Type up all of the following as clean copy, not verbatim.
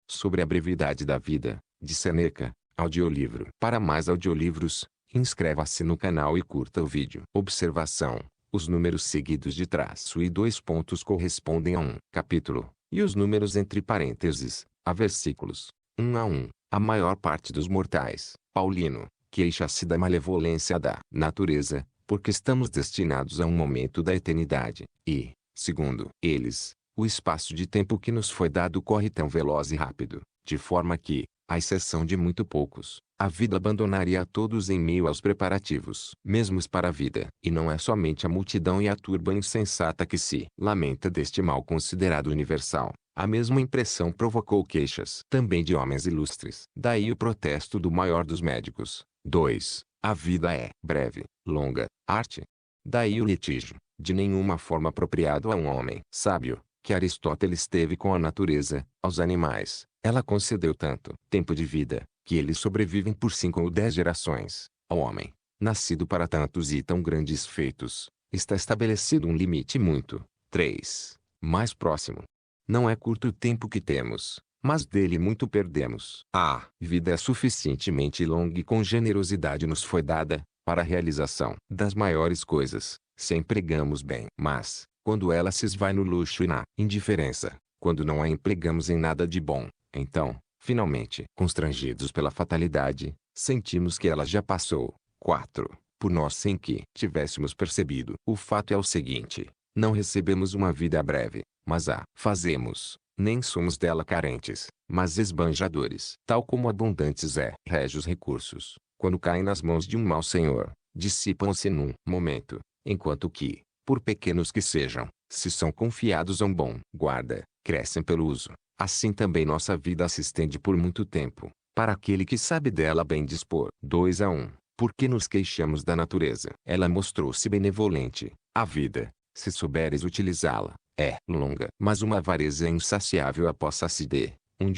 Sobre a brevidade da vida, de Seneca, audiolivro. Para mais audiolivros, inscreva-se no canal e curta o vídeo. Observação: os números seguidos de traço e dois pontos correspondem a um capítulo, e os números entre parênteses, a versículos, 1 a 1. A maior parte dos mortais, Paulino, queixa-se da malevolência da natureza, porque estamos destinados a um momento da eternidade, e, segundo eles, o espaço de tempo que nos foi dado corre tão veloz e rápido, de forma que, à exceção de muito poucos, a vida abandonaria a todos em meio aos preparativos mesmos para a vida. E não é somente a multidão e a turba insensata que se lamenta deste mal considerado universal. A mesma impressão provocou queixas também de homens ilustres. Daí o protesto do maior dos médicos. 2. A vida é breve, longa, arte. Daí o litígio, de nenhuma forma apropriado a um homem sábio, que Aristóteles teve com a natureza. Aos animais, ela concedeu tanto tempo de vida, que eles sobrevivem por 5 ou 10 gerações. Ao homem, nascido para tantos e tão grandes feitos, está estabelecido um limite muito 3. Mais próximo. Não é curto o tempo que temos, mas dele muito perdemos. A vida é suficientemente longa e com generosidade nos foi dada, para a realização das maiores coisas, se empregamos bem. Mas, quando ela se esvai no luxo e na indiferença, quando não a empregamos em nada de bom, então, finalmente, constrangidos pela fatalidade, sentimos que ela já passou. 4. Por nós sem que tivéssemos percebido. O fato é o seguinte: não recebemos uma vida breve, mas a fazemos. Nem somos dela carentes, mas esbanjadores. Tal como abundantes régios recursos, quando caem nas mãos de um mau senhor, dissipam-se num momento, enquanto que, por pequenos que sejam, se são confiados a um bom guarda, crescem pelo uso. Assim também nossa vida se estende por muito tempo, para aquele que sabe dela bem dispor. 2 a 1. Por que nos queixamos da natureza? Ela mostrou-se benevolente. A vida, se souberes utilizá-la, é longa. Mas uma avareza insaciável apossa-se de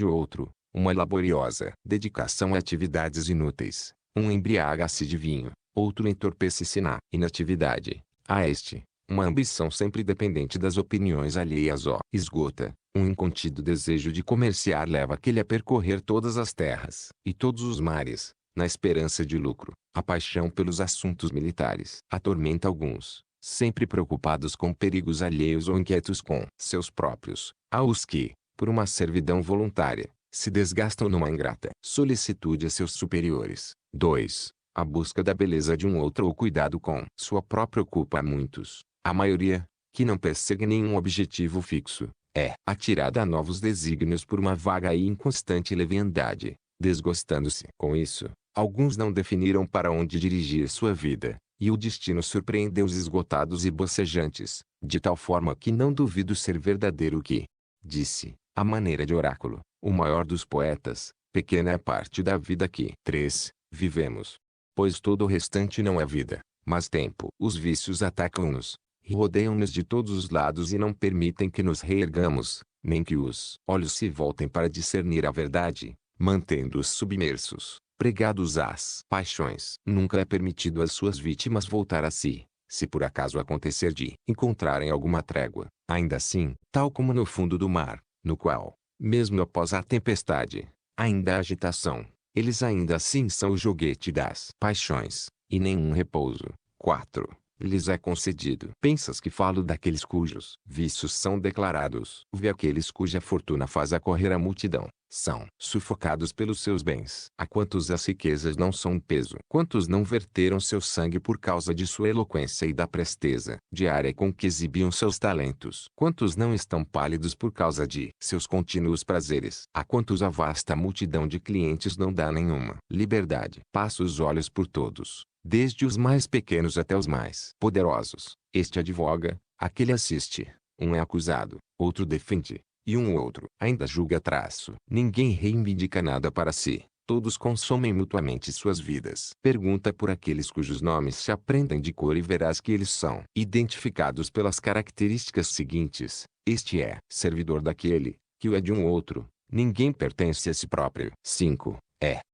outro, uma laboriosa dedicação a atividades inúteis. Um embriaga-se de vinho, outro entorpece-se na inatividade. A este, uma ambição sempre dependente das opiniões alheias esgota. Um incontido desejo de comerciar leva aquele a percorrer todas as terras e todos os mares, na esperança de lucro. A paixão pelos assuntos militares atormenta alguns, sempre preocupados com perigos alheios ou inquietos com seus próprios. Há os que, por uma servidão voluntária, se desgastam numa ingrata solicitude a seus superiores. 2. A busca da beleza de um outro ou cuidado com sua própria ocupa a muitos. A maioria, que não persegue nenhum objetivo fixo, é atirada a novos desígnios por uma vaga e inconstante leviandade. Desgostando-se com isso, alguns não definiram para onde dirigir sua vida, e o destino surpreendeu-os esgotados e bocejantes, de tal forma que não duvido ser verdadeiro o que disse, à maneira de oráculo, o maior dos poetas: pequena é a parte da vida que 3. Vivemos. Pois todo o restante não é vida, mas tempo. Os vícios atacam-nos, rodeiam-nos de todos os lados e não permitem que nos reergamos, nem que os olhos se voltem para discernir a verdade, mantendo-os submersos, pregados às paixões. Nunca é permitido às suas vítimas voltar a si, se por acaso acontecer de encontrarem alguma trégua. Ainda assim, tal como no fundo do mar, no qual, mesmo após a tempestade, ainda há agitação, eles ainda assim são o joguete das paixões, e nenhum repouso. 4. Lhes é concedido. Pensas que falo daqueles cujos vícios são declarados? Vê aqueles cuja fortuna faz acorrer a multidão. São sufocados pelos seus bens. A quantos as riquezas não são um peso? Quantos não verteram seu sangue por causa de sua eloquência e da presteza diária com que exibiam seus talentos? Quantos não estão pálidos por causa de seus contínuos prazeres? A quantos a vasta multidão de clientes não dá nenhuma liberdade? Passa os olhos por todos, desde os mais pequenos até os mais poderosos. Este advoga, aquele assiste, um é acusado, outro defende, e um outro ainda julga traço. Ninguém reivindica nada para si, todos consomem mutuamente suas vidas. Pergunta por aqueles cujos nomes se aprendem de cor e verás que eles são identificados pelas características seguintes: este é servidor daquele, que o é de um outro, ninguém pertence a si próprio. 5.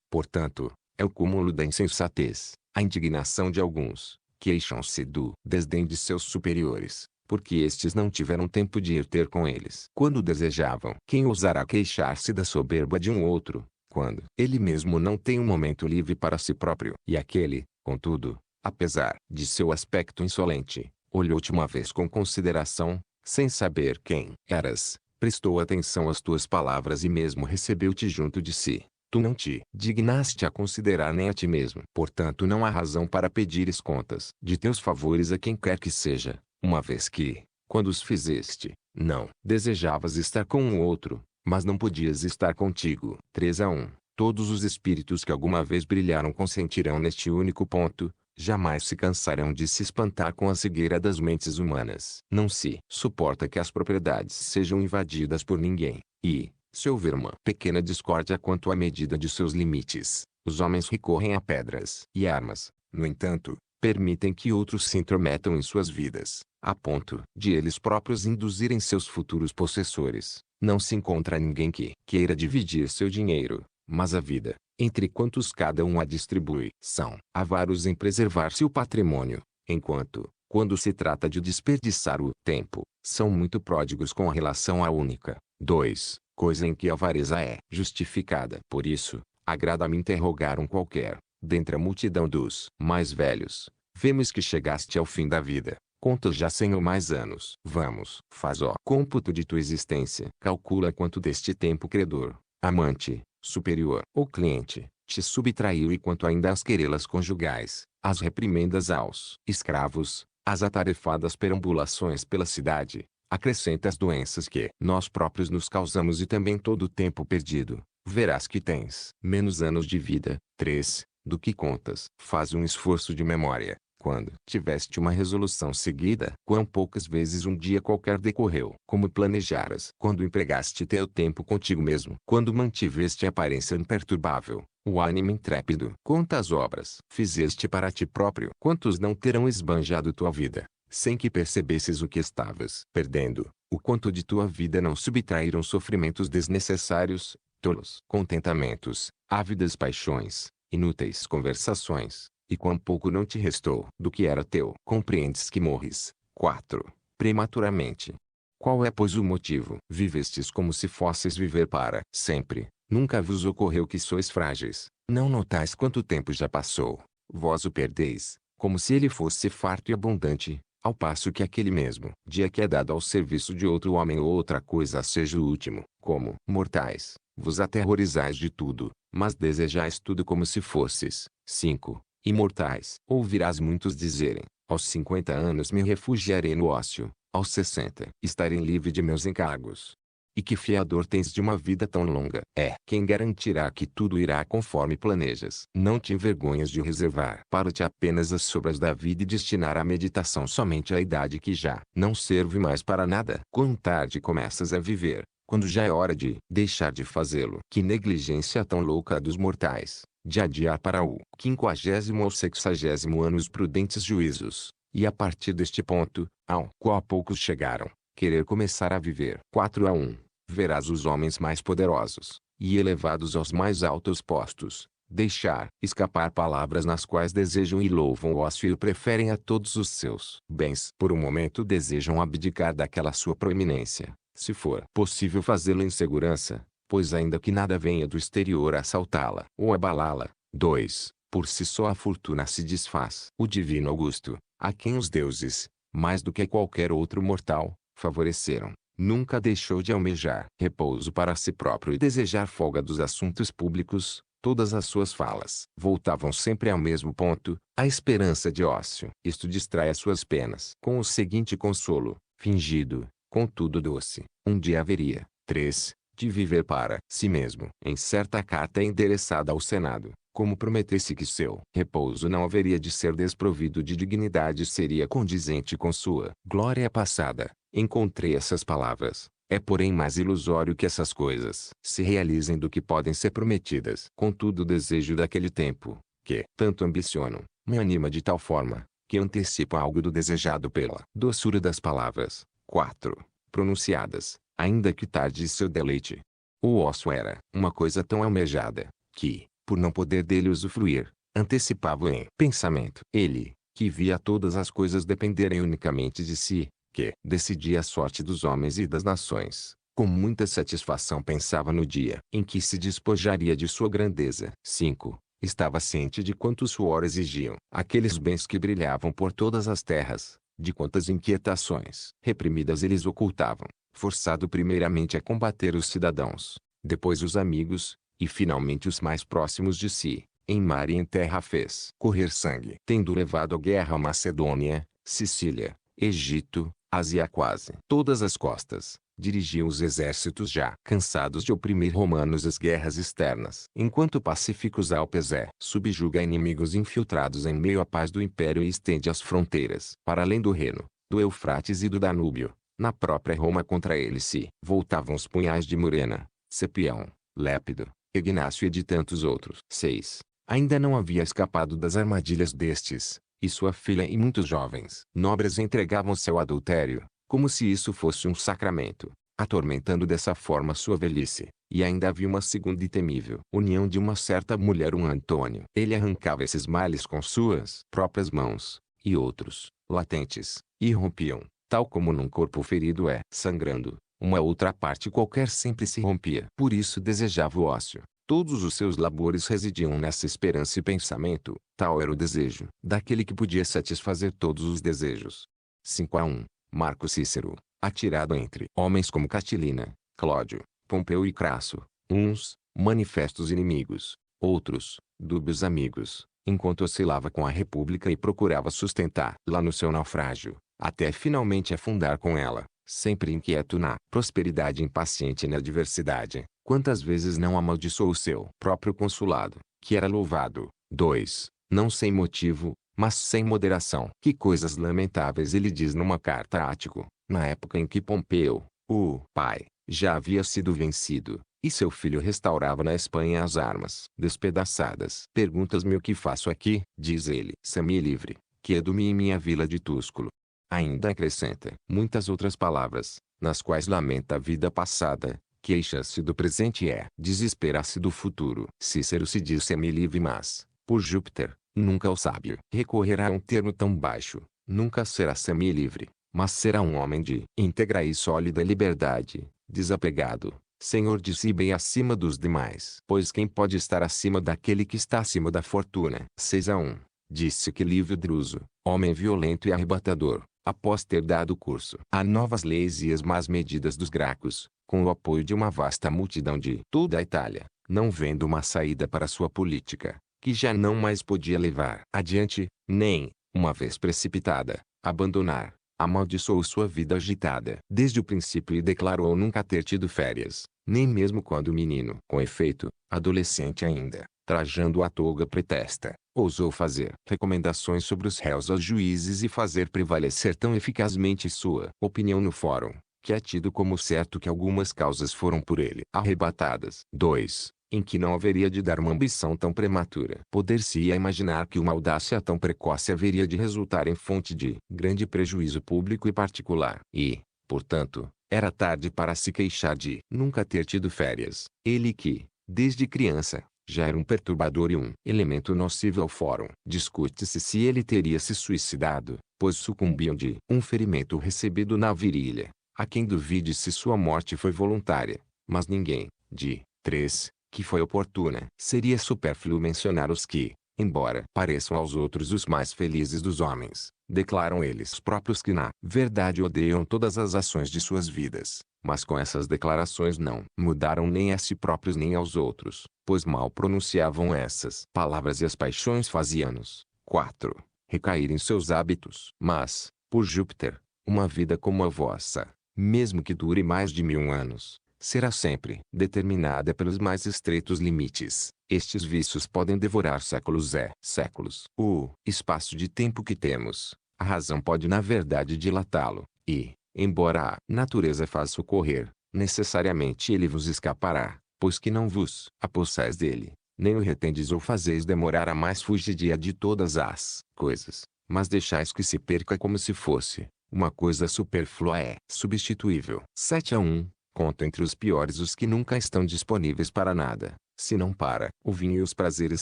Portanto, é o cúmulo da insensatez, a indignação de alguns, queixam-se do desdém de seus superiores, porque estes não tiveram tempo de ir ter com eles quando desejavam. Quem ousará queixar-se da soberba de um outro, quando ele mesmo não tem um momento livre para si próprio? E aquele, contudo, apesar de seu aspecto insolente, olhou-te uma vez com consideração, sem saber quem eras, prestou atenção às tuas palavras e mesmo recebeu-te junto de si. Tu não te dignaste a considerar nem a ti mesmo. Portanto, não há razão para pedires contas de teus favores a quem quer que seja, uma vez que, quando os fizeste, não desejavas estar com o outro, mas não podias estar contigo. 3:1. Todos os espíritos que alguma vez brilharam consentirão neste único ponto, jamais se cansarão de se espantar com a cegueira das mentes humanas. Não se suporta que as propriedades sejam invadidas por ninguém, e, se houver uma pequena discórdia quanto à medida de seus limites, os homens recorrem a pedras e armas. No entanto, permitem que outros se intrometam em suas vidas, a ponto de eles próprios induzirem seus futuros possessores. Não se encontra ninguém que queira dividir seu dinheiro, mas a vida, entre quantos cada um a distribui, são avaros em preservar-se o patrimônio, enquanto, quando se trata de desperdiçar o tempo, são muito pródigos com relação à única. 2. Coisa em que a avareza é justificada. Por isso, agrada-me interrogar um qualquer, dentre a multidão dos mais velhos. Vemos que chegaste ao fim da vida. Contas já 100 ou mais anos. Vamos, faz o cômputo de tua existência. Calcula quanto deste tempo credor, amante, superior ou cliente, te subtraiu e quanto ainda as querelas conjugais, as reprimendas aos escravos, as atarefadas perambulações pela cidade, acrescenta as doenças que nós próprios nos causamos e também todo o tempo perdido. Verás que tens menos anos de vida, 3, do que contas. Faz um esforço de memória. Quando tiveste uma resolução seguida, quão poucas vezes um dia qualquer decorreu como planejaras. Quando empregaste teu tempo contigo mesmo. Quando mantiveste a aparência imperturbável, o ânimo intrépido. Quantas obras fizeste para ti próprio. Quantos não terão esbanjado tua vida, sem que percebesses o que estavas perdendo. O quanto de tua vida não subtraíram sofrimentos desnecessários, tolos contentamentos, ávidas paixões, inúteis conversações. E quão pouco não te restou do que era teu. Compreendes que morres. 4. Prematuramente. Qual é pois o motivo? Vivestes como se fosseis viver para sempre. Nunca vos ocorreu que sois frágeis. Não notais quanto tempo já passou. Vós o perdeis, como se ele fosse farto e abundante, ao passo que aquele mesmo dia que é dado ao serviço de outro homem ou outra coisa seja o último. Como mortais, vos aterrorizais de tudo, mas desejais tudo como se fosses. 5. Imortais. Ouvirás muitos dizerem, aos 50 anos me refugiarei no ócio, aos 60 estarei livre de meus encargos. E que fiador tens de uma vida tão longa? É quem garantirá que tudo irá conforme planejas. Não te envergonhas de reservar para ti apenas as sobras da vida e destinar à meditação somente a idade que já não serve mais para nada. Quão tarde começas a viver, quando já é hora de deixar de fazê-lo. Que negligência tão louca dos mortais, de adiar para o 50º ou 60º ano os prudentes juízos, e a partir deste ponto, ao qual poucos chegaram, querer começar a viver. 4:1. Verás os homens mais poderosos, e elevados aos mais altos postos, deixar escapar palavras nas quais desejam e louvam o ócio e o preferem a todos os seus bens. Por um momento desejam abdicar daquela sua proeminência, se for possível fazê-lo em segurança, pois ainda que nada venha do exterior a assaltá-la ou abalá-la. 2. Por si só a fortuna se desfaz. O divino Augusto, a quem os deuses, mais do que qualquer outro mortal, favoreceram, nunca deixou de almejar repouso para si próprio e desejar folga dos assuntos públicos. Todas as suas falas voltavam sempre ao mesmo ponto, a esperança de ócio. Isto distrai as suas penas com o seguinte consolo, fingido, contudo doce. Um dia haveria, 3, de viver para si mesmo. Em certa carta endereçada ao Senado, como prometesse que seu repouso não haveria de ser desprovido de dignidade e seria condizente com sua glória passada, encontrei essas palavras. É porém mais ilusório que essas coisas se realizem do que podem ser prometidas. Contudo o desejo daquele tempo, que tanto ambicionam, me anima de tal forma, que antecipa algo do desejado pela doçura das palavras. 4. Pronunciadas, ainda que tarde seu deleite. O ócio era uma coisa tão almejada, que, por não poder dele usufruir, antecipava em pensamento. Ele, que via todas as coisas dependerem unicamente de si, que decidia a sorte dos homens e das nações. Com muita satisfação pensava no dia em que se despojaria de sua grandeza. 5. Estava ciente de quanto suor exigiam aqueles bens que brilhavam por todas as terras, de quantas inquietações reprimidas eles ocultavam, forçado primeiramente a combater os cidadãos, depois os amigos, e finalmente os mais próximos de si. Em mar e em terra fez correr sangue, tendo levado a guerra a Macedônia, Sicília, Egito, Ásia quase todas as costas. Dirigiam os exércitos já cansados de oprimir romanos às guerras externas. Enquanto pacíficos Alpes subjuga inimigos infiltrados em meio à paz do império e estende as fronteiras para além do Reno, do Eufrates e do Danúbio. Na própria Roma contra ele se voltavam os punhais de Murena, Cepião, Lépido, Ignácio e de tantos outros. 6. Ainda não havia escapado das armadilhas destes, e sua filha e muitos jovens nobres entregavam-se ao adultério, como se isso fosse um sacramento, atormentando dessa forma sua velhice. E ainda havia uma segunda e temível união de uma certa mulher, um Antônio. Ele arrancava esses males com suas próprias mãos, e outros, latentes, irrompiam, tal como num corpo ferido sangrando, uma outra parte qualquer sempre se rompia. Por isso desejava o ócio. Todos os seus labores residiam nessa esperança e pensamento, tal era o desejo daquele que podia satisfazer todos os desejos. 5-1. Marco Cícero, atirado entre homens como Catilina, Clódio, Pompeu e Crasso, uns, manifestos inimigos, outros, dúbios amigos, enquanto oscilava com a República e procurava sustentá-la no seu naufrágio, até finalmente afundar com ela, sempre inquieto na prosperidade e impaciente na adversidade. Quantas vezes não amaldiçoou o seu próprio consulado, que era louvado. 2. Não sem motivo, mas sem moderação. Que coisas lamentáveis ele diz numa carta a Ático, na época em que Pompeu, o pai, já havia sido vencido, e seu filho restaurava na Espanha as armas despedaçadas. Perguntas-me o que faço aqui, diz ele. Se-me livre, quedo-me em minha vila de Túsculo. Ainda acrescenta muitas outras palavras, nas quais lamenta a vida passada, queixa-se do presente e desespera-se do futuro. Cícero se diz se-me livre, mas, por Júpiter, nunca o sábio recorrerá a um termo tão baixo. Nunca será semi-livre, mas será um homem de íntegra e sólida liberdade, desapegado, senhor de si bem acima dos demais. Pois quem pode estar acima daquele que está acima da fortuna? 6-1. Disse que Lívio Druso, homem violento e arrebatador, após ter dado curso a novas leis e as más medidas dos Gracos, com o apoio de uma vasta multidão de toda a Itália, não vendo uma saída para sua política, que já não mais podia levar adiante, nem, uma vez precipitada, abandonar, amaldiçoou sua vida agitada desde o princípio e declarou nunca ter tido férias, nem mesmo quando menino. Com efeito, adolescente ainda, trajando a toga pretesta, ousou fazer recomendações sobre os réus aos juízes e fazer prevalecer tão eficazmente sua opinião no fórum, que é tido como certo que algumas causas foram por ele arrebatadas. 2. Em que não haveria de dar uma ambição tão prematura. Poder-se-ia imaginar que uma audácia tão precoce haveria de resultar em fonte de grande prejuízo público e particular. E, portanto, era tarde para se queixar de nunca ter tido férias. Ele que, desde criança, já era um perturbador e um elemento nocivo ao fórum. Discute-se se ele teria se suicidado, pois sucumbiam de um ferimento recebido na virilha. Há quem duvide se sua morte foi voluntária, mas ninguém, de 3, que foi oportuna. Seria supérfluo mencionar os que, embora pareçam aos outros os mais felizes dos homens, declaram eles próprios que na verdade odeiam todas as ações de suas vidas, mas com essas declarações não mudaram nem a si próprios nem aos outros, pois mal pronunciavam essas palavras e as paixões faziam-nos. 4. Recair em seus hábitos. Mas, por Júpiter, uma vida como a vossa, mesmo que dure mais de 1000 anos, será sempre determinada pelos mais estreitos limites. Estes vícios podem devorar séculos séculos. O espaço de tempo que temos, a razão pode na verdade dilatá-lo, e, embora a natureza faça ocorrer, necessariamente ele vos escapará, pois que não vos apossais dele, nem o retendes ou fazeis demorar a mais fugidia de todas as coisas, mas deixais que se perca como se fosse uma coisa supérflua substituível. 7-1. Conto entre os piores os que nunca estão disponíveis para nada, senão para o vinho e os prazeres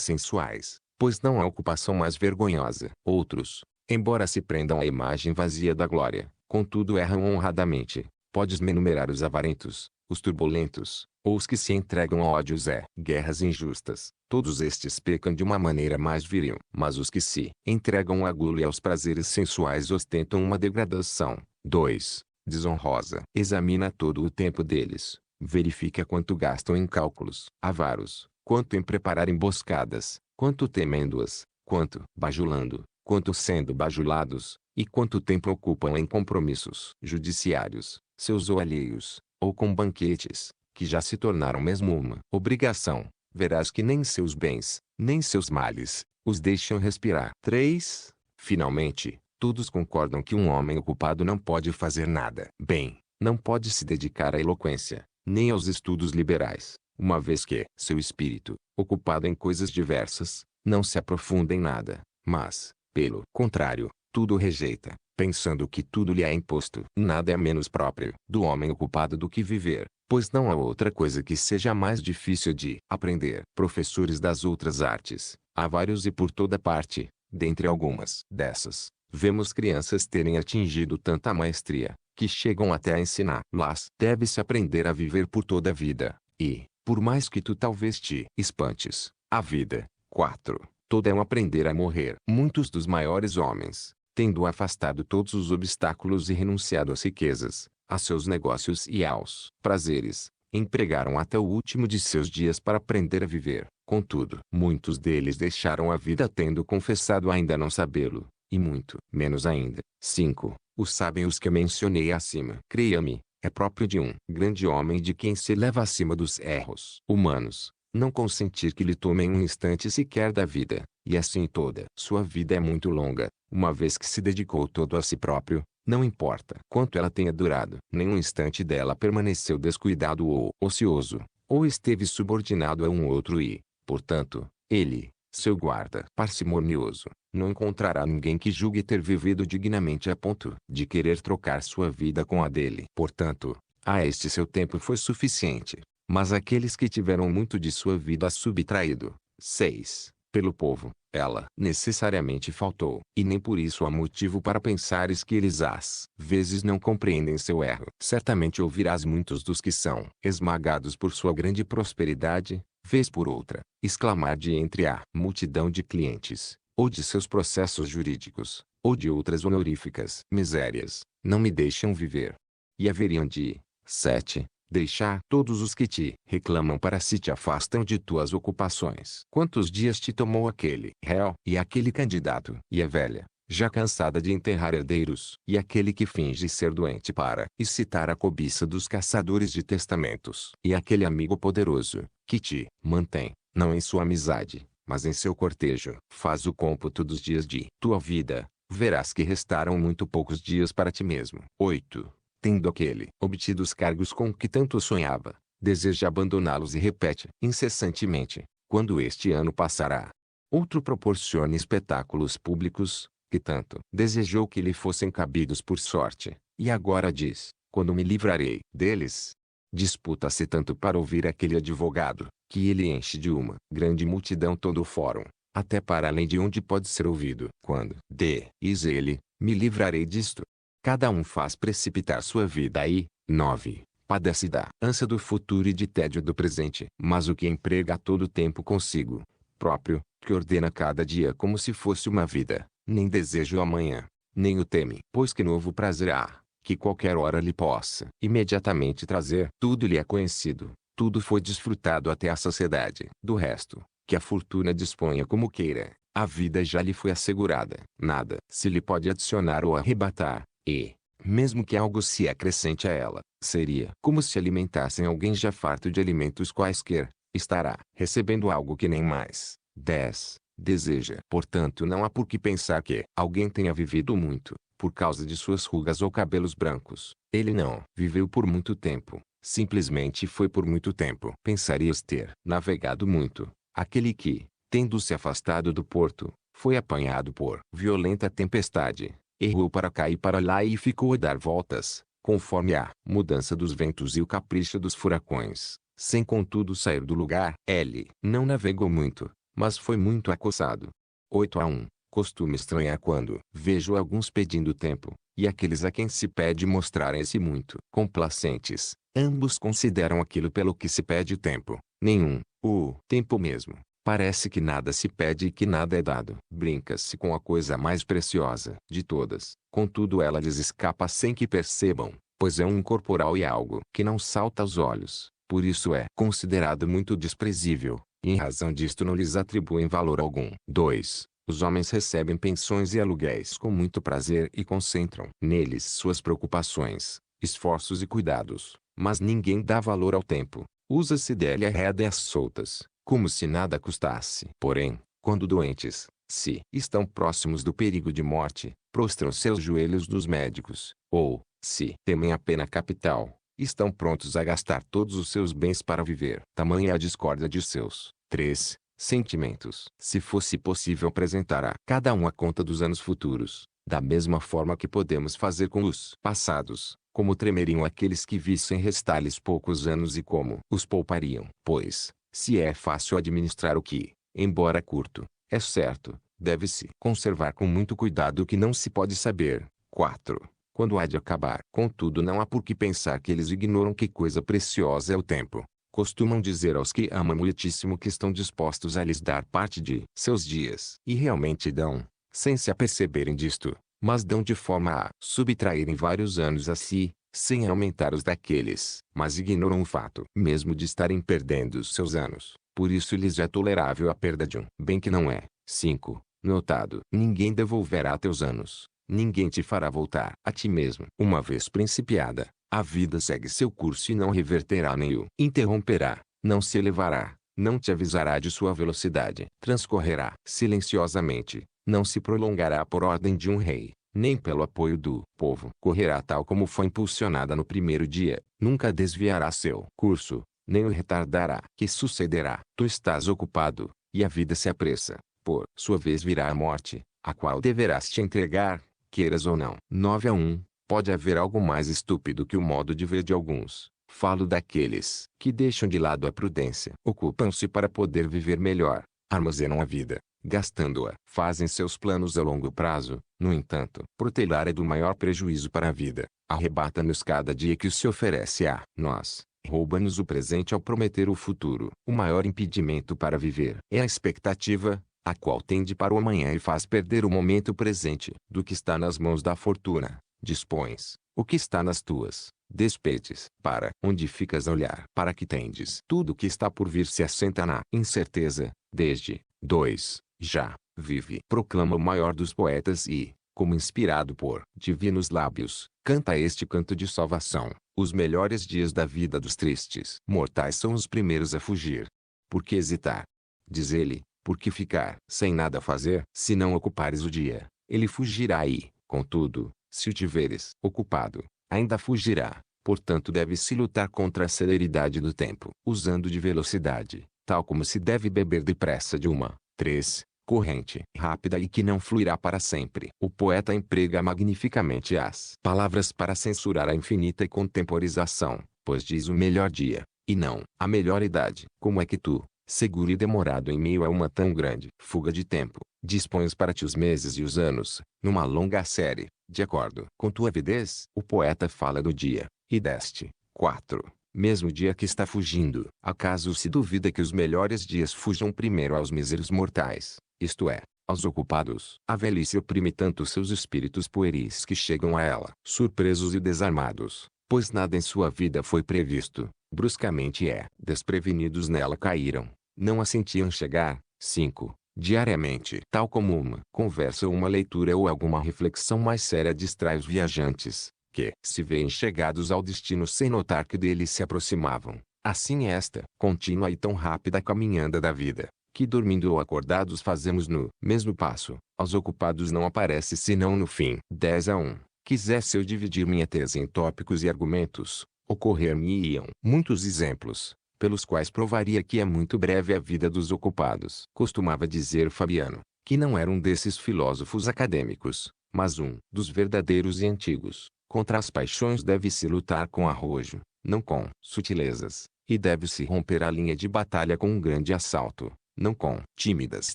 sensuais, pois não há ocupação mais vergonhosa. Outros, embora se prendam à imagem vazia da glória, contudo erram honradamente. Podes enumerar os avarentos, os turbulentos, ou os que se entregam a ódios guerras injustas. Todos estes pecam de uma maneira mais viril. Mas os que se entregam à gula e aos prazeres sensuais ostentam uma degradação. 2. Desonrosa. Examina todo o tempo deles. Verifica quanto gastam em cálculos. Avaros. Quanto em preparar emboscadas. Quanto temendo-as. Quanto bajulando. Quanto sendo bajulados. E quanto tempo ocupam em compromissos judiciários, seus ou alheios, ou com banquetes, que já se tornaram mesmo uma obrigação. Verás que nem seus bens, nem seus males, os deixam respirar. 3. Finalmente, todos concordam que um homem ocupado não pode fazer nada. Bem, não pode se dedicar à eloquência, nem aos estudos liberais, uma vez que seu espírito, ocupado em coisas diversas, não se aprofunda em nada, mas, pelo contrário, tudo rejeita, pensando que tudo lhe é imposto. Nada é menos próprio do homem ocupado do que viver, pois não há outra coisa que seja mais difícil de aprender. Professores das outras artes, há vários e por toda parte. Dentre algumas dessas, vemos crianças terem atingido tanta maestria, que chegam até a ensinar-las. Deve-se aprender a viver por toda a vida, e, por mais que tu talvez te espantes, a vida. 4. Toda é um aprender a morrer. Muitos dos maiores homens, tendo afastado todos os obstáculos e renunciado às riquezas, a seus negócios e aos prazeres, empregaram até o último de seus dias para aprender a viver. Contudo, muitos deles deixaram a vida tendo confessado ainda não sabê-lo, e muito menos ainda. 5. Os sabem os que mencionei acima. Creia-me, é próprio de um grande homem de quem se eleva acima dos erros humanos, não consentir que lhe tomem um instante sequer da vida, e assim toda sua vida é muito longa, uma vez que se dedicou todo a si próprio, não importa quanto ela tenha durado. Nenhum instante dela permaneceu descuidado ou ocioso, ou esteve subordinado a um outro e, portanto, ele, seu guarda parcimonioso, não encontrará ninguém que julgue ter vivido dignamente a ponto de querer trocar sua vida com a dele. Portanto, a este seu tempo foi suficiente. Mas aqueles que tiveram muito de sua vida subtraído, 6, pelo povo, ela necessariamente faltou. E nem por isso há motivo para pensares que eles às vezes não compreendem seu erro. Certamente ouvirás muitos dos que são esmagados por sua grande prosperidade, vez por outra, exclamar de entre a multidão de clientes, ou de seus processos jurídicos, ou de outras honoríficas misérias, não me deixam viver. E haveriam de, 7. Deixar todos os que te reclamam para si te afastam de tuas ocupações. Quantos dias te tomou aquele réu e aquele candidato e a velha, já cansada de enterrar herdeiros, e aquele que finge ser doente para excitar a cobiça dos caçadores de testamentos, e aquele amigo poderoso, que te mantém, não em sua amizade, mas em seu cortejo. Faz o cômputo dos dias de tua vida, verás que restaram muito poucos dias para ti mesmo. 8. Tendo aquele obtido os cargos com que tanto sonhava, deseja abandoná-los e repete incessantemente, quando este ano passará, outro proporcione espetáculos públicos, que tanto desejou que lhe fossem cabidos por sorte, e agora diz, quando me livrarei deles? Disputa-se tanto para ouvir aquele advogado, que ele enche de uma grande multidão todo o fórum, até para além de onde pode ser ouvido. Quando, diz ele, me livrarei disto? Cada um faz precipitar sua vida aí. 9. Padece da ânsia do futuro e de tédio do presente. Mas o que emprega todo o tempo consigo próprio, que ordena cada dia como se fosse uma vida, nem deseja o amanhã, nem o teme. Pois que novo prazer há, que qualquer hora lhe possa imediatamente trazer. Tudo lhe é conhecido, tudo foi desfrutado até a saciedade. Do resto, que a fortuna disponha como queira, a vida já lhe foi assegurada. Nada se lhe pode adicionar ou arrebatar. E, mesmo que algo se acrescente a ela, seria como se alimentassem alguém já farto de alimentos quaisquer, estará recebendo algo que nem mais. 10. Deseja. Portanto não há por que pensar que alguém tenha vivido muito, por causa de suas rugas ou cabelos brancos. Ele não viveu por muito tempo, simplesmente foi por muito tempo. Pensarias ter navegado muito, aquele que, tendo se afastado do porto, foi apanhado por violenta tempestade. Errou para cá e para lá e ficou a dar voltas, conforme a mudança dos ventos e o capricho dos furacões, sem contudo sair do lugar. Ele não navegou muito, mas foi muito acossado. 8 a 1. Costumo estranhar quando vejo alguns pedindo tempo, e aqueles a quem se pede mostrarem-se muito complacentes. Ambos consideram aquilo pelo que se pede tempo. Nenhum, o tempo mesmo. Parece que nada se pede e que nada é dado. Brinca-se com a coisa mais preciosa de todas. Contudo ela lhes escapa sem que percebam, pois é um incorporal e algo que não salta aos olhos. Por isso é considerado muito desprezível, e em razão disto não lhes atribuem valor algum. 2. Os homens recebem pensões e aluguéis com muito prazer e concentram neles suas preocupações, esforços e cuidados, mas ninguém dá valor ao tempo. Usa-se dele a rédeas soltas, como se nada custasse. Porém, quando doentes, se estão próximos do perigo de morte, prostram seus joelhos dos médicos, ou, se temem a pena capital, estão prontos a gastar todos os seus bens para viver. Tamanha é a discórdia de seus 3. Sentimentos. Se fosse possível apresentar a cada um a conta dos anos futuros, da mesma forma que podemos fazer com os passados, como tremeriam aqueles que vissem restar-lhes poucos anos e como os poupariam. Pois, se é fácil administrar o que, embora curto, é certo, deve-se conservar com muito cuidado o que não se pode saber. 4. Quando há de acabar. Contudo não há por que pensar que eles ignoram que coisa preciosa é o tempo. Costumam dizer aos que amam muitíssimo que estão dispostos a lhes dar parte de seus dias. E realmente dão, sem se aperceberem disto, mas dão de forma a subtraírem vários anos a si, sem aumentar os daqueles. Mas ignoram o fato mesmo de estarem perdendo os seus anos. Por isso lhes é tolerável a perda de um bem que não é. 5. Notado. Ninguém devolverá teus anos. Ninguém te fará voltar a ti mesmo. Uma vez principiada, a vida segue seu curso e não reverterá nem o interromperá, não se elevará, não te avisará de sua velocidade. Transcorrerá silenciosamente, não se prolongará por ordem de um rei, nem pelo apoio do povo. Correrá tal como foi impulsionada no primeiro dia, nunca desviará seu curso, nem o retardará. Que sucederá? Tu estás ocupado, e a vida se apressa. Por sua vez virá a morte, a qual deverás te entregar, queiras ou não. 9-1. Pode haver algo mais estúpido que o modo de ver de alguns. Falo daqueles que deixam de lado a prudência. Ocupam-se para poder viver melhor. Armazenam a vida, gastando-a. Fazem seus planos a longo prazo. No entanto, protelar é do maior prejuízo para a vida. Arrebata-nos cada dia que se oferece a nós. Rouba-nos o presente ao prometer o futuro. O maior impedimento para viver é a expectativa, a qual tende para o amanhã e faz perder o momento presente. Do que está nas mãos da fortuna, dispões. O que está nas tuas, despedes. Para onde ficas a olhar? Para que tendes? Tudo que está por vir se assenta na incerteza, desde 2. Já vive. Proclama o maior dos poetas e, como inspirado por divinos lábios, canta este canto de salvação. Os melhores dias da vida dos tristes mortais são os primeiros a fugir. Por que hesitar? Diz ele, por que ficar sem nada fazer? Se não ocupares o dia, ele fugirá e, contudo, se o tiveres ocupado, ainda fugirá. Portanto deve-se lutar contra a celeridade do tempo, usando de velocidade, tal como se deve beber depressa de uma 3. Corrente rápida e que não fluirá para sempre. O poeta emprega magnificamente as palavras para censurar a infinita contemporização, pois diz o melhor dia, e não a melhor idade. Como é que tu, seguro e demorado em meio a uma tão grande fuga de tempo, dispões para ti os meses e os anos, numa longa série, de acordo com tua avidez? O poeta fala do dia, e deste 4. Mesmo dia que está fugindo. Acaso se duvida que os melhores dias fujam primeiro aos míseros mortais, isto é, aos ocupados? A velhice oprime tanto seus espíritos pueris que chegam a ela, surpresos e desarmados, pois nada em sua vida foi previsto, bruscamente desprevenidos nela caíram, não a sentiam chegar. 5. Diariamente, tal como uma conversa ou uma leitura ou alguma reflexão mais séria distrai os viajantes, que se veem chegados ao destino sem notar que deles se aproximavam. Assim esta contínua e tão rápida caminhanda da vida, que dormindo ou acordados fazemos no mesmo passo, aos ocupados não aparece senão no fim. 10-1. Quisesse eu dividir minha tese em tópicos e argumentos, ocorrer-me-iam muitos exemplos, pelos quais provaria que é muito breve a vida dos ocupados. Costumava dizer Fabiano, que não era um desses filósofos acadêmicos, mas um dos verdadeiros e antigos. Contra as paixões deve-se lutar com arrojo, não com sutilezas, e deve-se romper a linha de batalha com um grande assalto, não com tímidas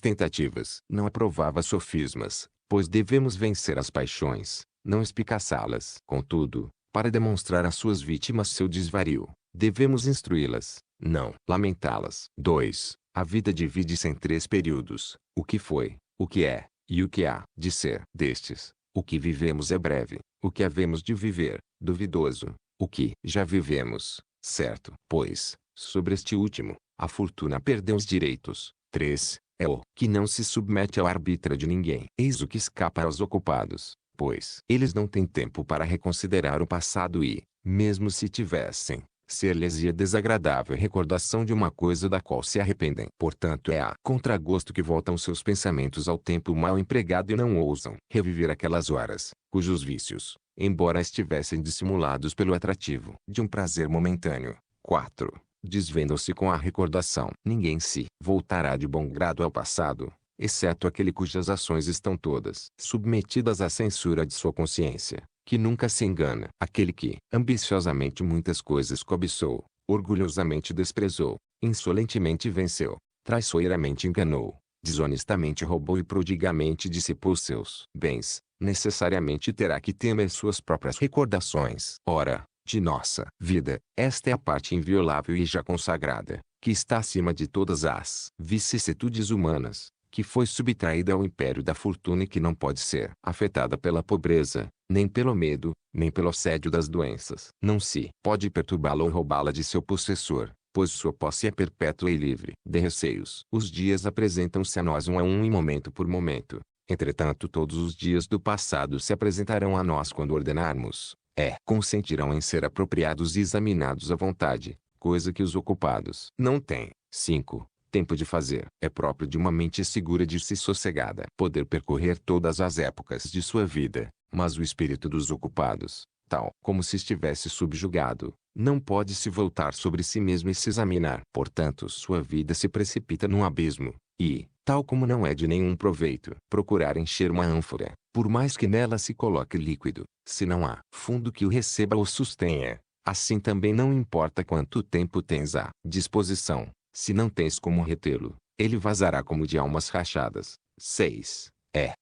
tentativas. Não aprovava sofismas, pois devemos vencer as paixões, não espicaçá-las. Contudo, para demonstrar às suas vítimas seu desvario, devemos instruí-las, não lamentá-las. 2. A vida divide-se em 3 períodos: o que foi, o que é, e o que há de ser. Destes, o que vivemos é breve, o que havemos de viver, duvidoso, o que já vivemos, certo. Pois, sobre este último, a fortuna perdeu os direitos. 3. É o que não se submete ao arbítrio de ninguém. Eis o que escapa aos ocupados, pois eles não têm tempo para reconsiderar o passado e, mesmo se tivessem, ser-lhes-ia desagradável a recordação de uma coisa da qual se arrependem. Portanto, é a contragosto que voltam seus pensamentos ao tempo mal empregado e não ousam reviver aquelas horas, cujos vícios, embora estivessem dissimulados pelo atrativo de um prazer momentâneo. 4. Desvendam-se com a recordação. Ninguém se voltará de bom grado ao passado, exceto aquele cujas ações estão todas submetidas à censura de sua consciência, que nunca se engana. Aquele que ambiciosamente muitas coisas cobiçou, orgulhosamente desprezou, insolentemente venceu, traiçoeiramente enganou, desonestamente roubou e prodigamente dissipou seus bens, necessariamente terá que temer suas próprias recordações. Ora, de nossa vida, esta é a parte inviolável e já consagrada, que está acima de todas as vicissitudes humanas, que foi subtraída ao império da fortuna e que não pode ser afetada pela pobreza, nem pelo medo, nem pelo assédio das doenças. Não se pode perturbá-la ou roubá-la de seu possessor, pois sua posse é perpétua e livre de receios. Os dias apresentam-se a nós um a um e momento por momento. Entretanto, todos os dias do passado se apresentarão a nós quando ordenarmos. Consentirão em ser apropriados e examinados à vontade, coisa que os ocupados não têm. 5. Tempo de fazer. É próprio de uma mente segura de si sossegada poder percorrer todas as épocas de sua vida, mas o espírito dos ocupados, tal como se estivesse subjugado, não pode se voltar sobre si mesmo e se examinar. Portanto, sua vida se precipita num abismo, e, tal como não é de nenhum proveito procurar encher uma ânfora, por mais que nela se coloque líquido, se não há fundo que o receba ou sustenha, assim também não importa quanto tempo tens à disposição, se não tens como retê-lo, ele vazará como de almas rachadas. 6.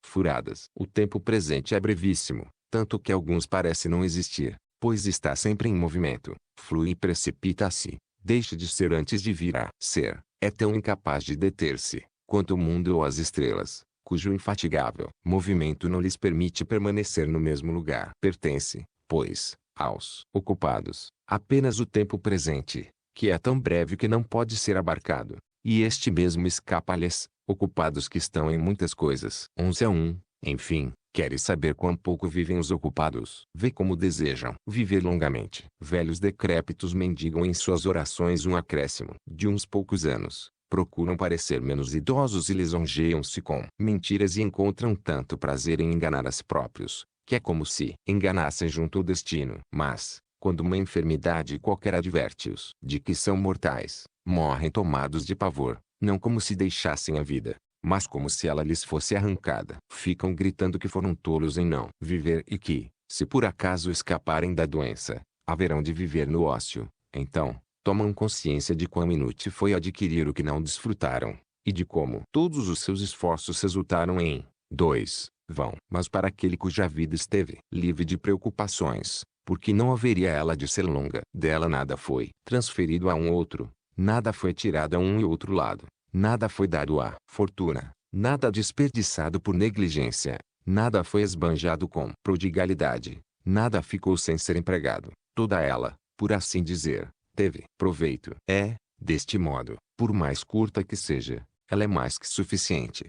Furadas. O tempo presente é brevíssimo, tanto que alguns parece não existir, pois está sempre em movimento, flui e precipita-se, deixa de ser antes de vir a ser, é tão incapaz de deter-se, quanto o mundo ou as estrelas, cujo infatigável movimento não lhes permite permanecer no mesmo lugar. Pertence, pois, aos ocupados, apenas o tempo presente, que é tão breve que não pode ser abarcado, e este mesmo escapa-lhes, ocupados que estão em muitas coisas. 11 a 1. Enfim, queres saber quão pouco vivem os ocupados? Vê como desejam viver longamente. Velhos decrépitos mendigam em suas orações um acréscimo de uns poucos anos. Procuram parecer menos idosos e lisonjeiam-se com mentiras e encontram tanto prazer em enganar a si próprios, que é como se enganassem junto ao destino. Mas, quando uma enfermidade qualquer adverte-os de que são mortais, morrem tomados de pavor, não como se deixassem a vida, mas como se ela lhes fosse arrancada. Ficam gritando que foram tolos em não viver e que, se por acaso escaparem da doença, haverão de viver no ócio. Então, tomam consciência de quão inútil foi adquirir o que não desfrutaram, e de como todos os seus esforços resultaram em 2. Vão. Mas para aquele cuja vida esteve livre de preocupações, porque não haveria ela de ser longa, dela nada foi transferido a um outro, nada foi tirado a um e outro lado, nada foi dado à fortuna, nada desperdiçado por negligência, nada foi esbanjado com prodigalidade, nada ficou sem ser empregado, toda ela, por assim dizer, teve proveito. Deste modo, por mais curta que seja, ela é mais que suficiente.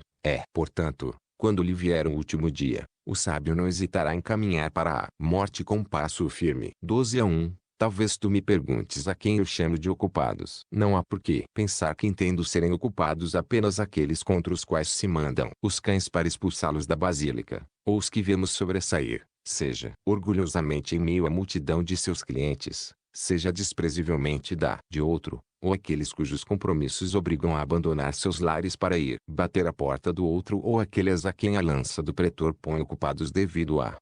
Portanto, quando lhe vier o último dia, o sábio não hesitará em caminhar para a morte com passo firme. 12 a 1. Talvez tu me perguntes a quem eu chamo de ocupados. Não há por que pensar que entendo serem ocupados apenas aqueles contra os quais se mandam os cães para expulsá-los da basílica, ou os que vemos sobressair, seja orgulhosamente em meio à multidão de seus clientes, seja desprezivelmente de outro, ou aqueles cujos compromissos obrigam a abandonar seus lares para ir bater a porta do outro, ou aqueles a quem a lança do pretor põe ocupados devido a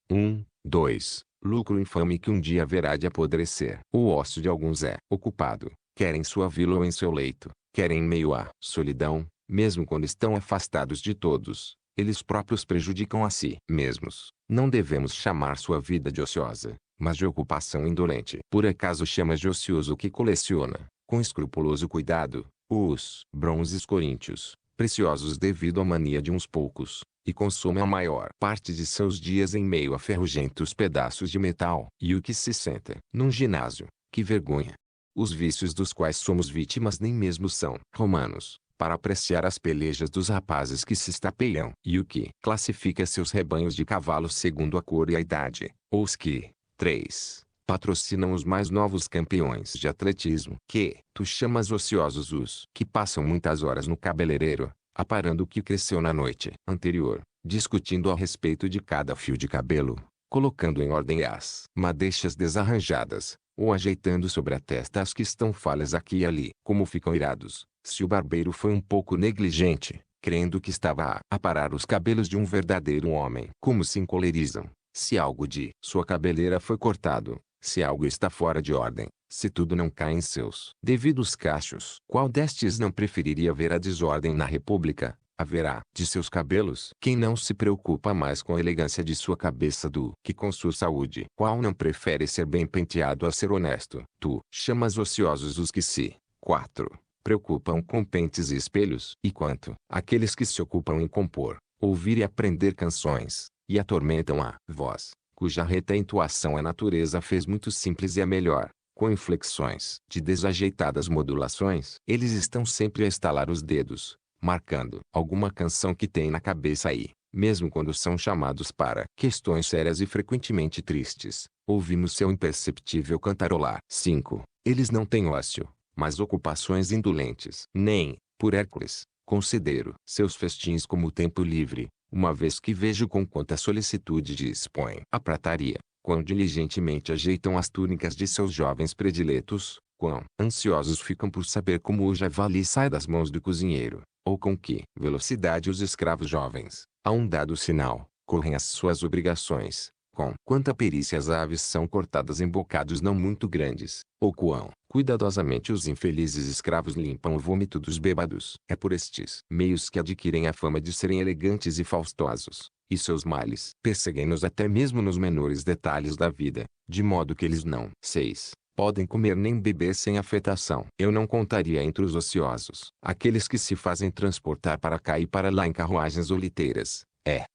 2. Lucro infame que um dia haverá de apodrecer. O ócio de alguns é ocupado, quer em sua vila ou em seu leito, quer em meio à solidão, Mesmo quando estão afastados de todos, eles próprios prejudicam a si mesmos. Não devemos chamar sua vida de ociosa, mas de ocupação indolente. Por acaso chamas de ocioso que coleciona, com escrupuloso cuidado, os bronzes coríntios, preciosos devido à mania de uns poucos, e consome a maior parte de seus dias em meio a ferrugentos pedaços de metal. E o que se senta num ginásio, que vergonha! Os vícios dos quais somos vítimas nem mesmo são romanos, para apreciar as pelejas dos rapazes que se estapeiam. E o que classifica seus rebanhos de cavalos segundo a cor e a idade, ou os que, 3. Patrocinam os mais novos campeões de atletismo. Que tu chamas ociosos os que passam muitas horas no cabeleireiro, aparando o que cresceu na noite anterior, discutindo a respeito de cada fio de cabelo, colocando em ordem as madeixas desarranjadas, ou ajeitando sobre a testa as que estão falhas aqui e ali. Como ficam irados, se o barbeiro foi um pouco negligente, crendo que estava a aparar os cabelos de um verdadeiro homem. Como se encolerizam, se algo de sua cabeleira foi cortado, se algo está fora de ordem, se tudo não cai em seus devidos cachos. Qual destes não preferiria ver a desordem na república, haverá de seus cabelos? Quem não se preocupa mais com a elegância de sua cabeça do que com sua saúde? Qual não prefere ser bem penteado a ser honesto? Tu chamas ociosos os que se 4. Preocupam com pentes e espelhos. E quanto àqueles que se ocupam em compor, ouvir e aprender canções, e atormentam a voz, cuja reta entoação a natureza fez muito simples e a melhor, com inflexões de desajeitadas modulações, eles estão sempre a estalar os dedos, marcando alguma canção que tem na cabeça aí, mesmo quando são chamados para questões sérias e frequentemente tristes, ouvimos seu imperceptível cantarolar. 5. Eles não têm ócio, mas ocupações indolentes. Nem, por Hércules, considero seus festins como tempo livre, uma vez que vejo com quanta solicitude dispõem a prataria, quão diligentemente ajeitam as túnicas de seus jovens prediletos, quão ansiosos ficam por saber como o javali sai das mãos do cozinheiro, ou com que velocidade os escravos jovens, a um dado sinal, correm às suas obrigações, com quanta perícia as aves são cortadas em bocados não muito grandes, ou quão cuidadosamente os infelizes escravos limpam o vômito dos bêbados. É por estes meios que adquirem a fama de serem elegantes e faustosos, e seus males perseguem-nos até mesmo nos menores detalhes da vida, de modo que eles não 6. Podem comer nem beber sem afetação. Eu não contaria entre os ociosos aqueles que se fazem transportar para cá e para lá em carruagens ou liteiras.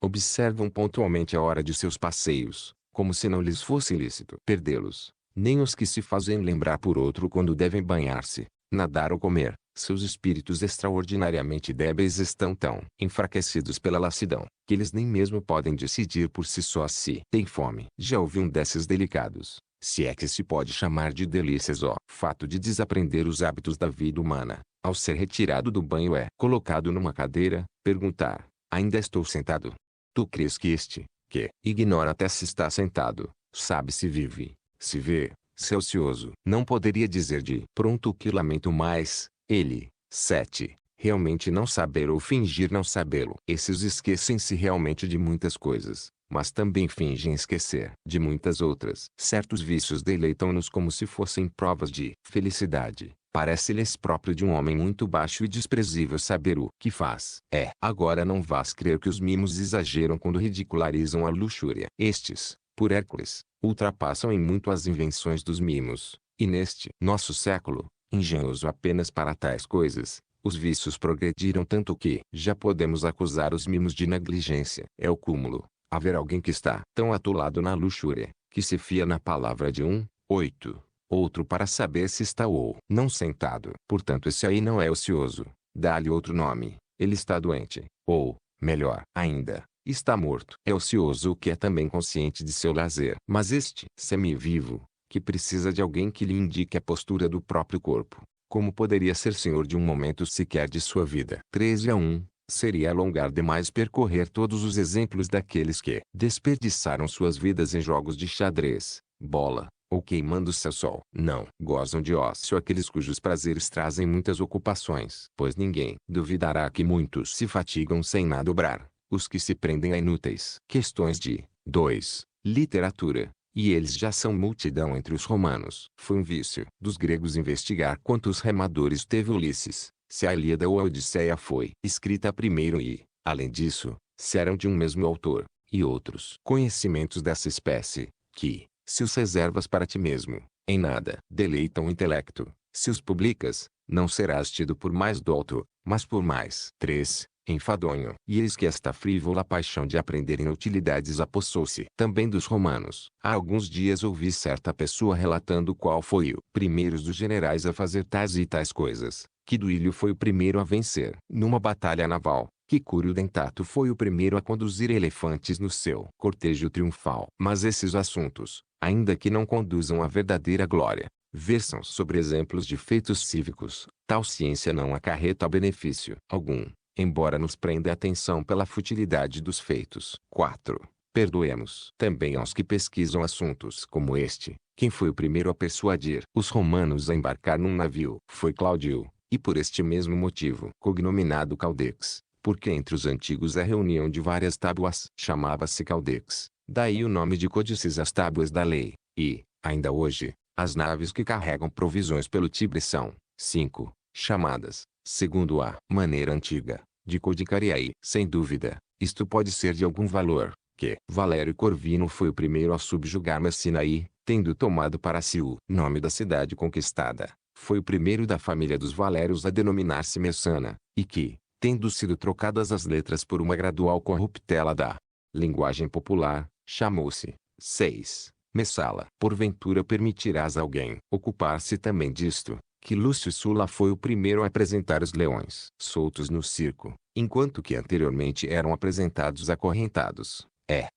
Observam pontualmente a hora de seus passeios, como se não lhes fosse lícito perdê-los. Nem os que se fazem lembrar por outro quando devem banhar-se, nadar ou comer. Seus espíritos extraordinariamente débeis estão tão enfraquecidos pela lassidão, que eles nem mesmo podem decidir por si só se têm fome. Já ouvi um desses delicados, se é que se pode chamar de delícias, fato de desaprender os hábitos da vida humana, ao ser retirado do banho colocado numa cadeira, perguntar, ainda estou sentado? Tu crês que este, que ignora até se está sentado, sabe se vive, se vê, se é ocioso, não poderia dizer de pronto o que lamento mais, ele, 7. Realmente não saber ou fingir não sabê-lo. Esses esquecem-se realmente de muitas coisas, mas também fingem esquecer de muitas outras. Certos vícios deleitam-nos como se fossem provas de felicidade. Parece-lhes próprio de um homem muito baixo e desprezível saber o que faz. Agora não vás crer que os mimos exageram quando ridicularizam a luxúria. Estes, por Hércules, ultrapassam em muito as invenções dos mimos, e neste nosso século, engenhoso apenas para tais coisas, os vícios progrediram tanto que já podemos acusar os mimos de negligência. É o cúmulo, haver alguém que está tão atolado na luxúria, que se fia na palavra de 8. Outro para saber se está ou não sentado. Portanto, esse aí não é ocioso, dá-lhe outro nome, ele está doente, ou, melhor ainda, está morto. É ocioso o que é também consciente de seu lazer. Mas este semi-vivo, que precisa de alguém que lhe indique a postura do próprio corpo, como poderia ser senhor de um momento sequer de sua vida? 13:1. Seria alongar demais percorrer todos os exemplos daqueles que desperdiçaram suas vidas em jogos de xadrez, bola, ou queimando-se ao sol. Não gozam de ócio aqueles cujos prazeres trazem muitas ocupações, pois ninguém duvidará que muitos se fatigam sem nada obrar, os que se prendem a inúteis questões de 2. Literatura, e eles já são multidão entre os romanos. Foi um vício dos gregos investigar quantos remadores teve Ulisses, se a Ilíada ou a Odisseia foi escrita primeiro e, além disso, se eram de um mesmo autor, e outros conhecimentos dessa espécie, que, se os reservas para ti mesmo, em nada deleitam o intelecto, se os publicas, não serás tido por mais douto, mas por mais 3. Enfadonho. E eis que esta frívola paixão de aprender inutilidades apossou-se também dos romanos. Há alguns dias ouvi certa pessoa relatando qual foi o primeiro dos generais a fazer tais e tais coisas, que Duílio foi o primeiro a vencer numa batalha naval, que Cúrio Dentato foi o primeiro a conduzir elefantes no seu cortejo triunfal. Mas esses assuntos, ainda que não conduzam à verdadeira glória, versam sobre exemplos de feitos cívicos. Tal ciência não acarreta benefício algum, embora nos prenda a atenção pela futilidade dos feitos. 4. Perdoemos também aos que pesquisam assuntos como este. Quem foi o primeiro a persuadir os romanos a embarcar num navio? Foi Cláudio, e por este mesmo motivo, cognominado Caldex, porque entre os antigos a reunião de várias tábuas chamava-se Caldex, daí o nome de códices às tábuas da lei, e, ainda hoje, as naves que carregam provisões pelo Tibre são 5, chamadas, segundo a maneira antiga, de Codicariae. Sem dúvida, isto pode ser de algum valor, que Valério Corvino foi o primeiro a subjugar Messina e, tendo tomado para si o nome da cidade conquistada, foi o primeiro da família dos Valérios a denominar-se Messana, e que, tendo sido trocadas as letras por uma gradual corruptela da linguagem popular, chamou-se 6. Messala. Porventura permitirás a alguém ocupar-se também disto, que Lúcio Sulla foi o primeiro a apresentar os leões soltos no circo, enquanto que anteriormente eram apresentados acorrentados,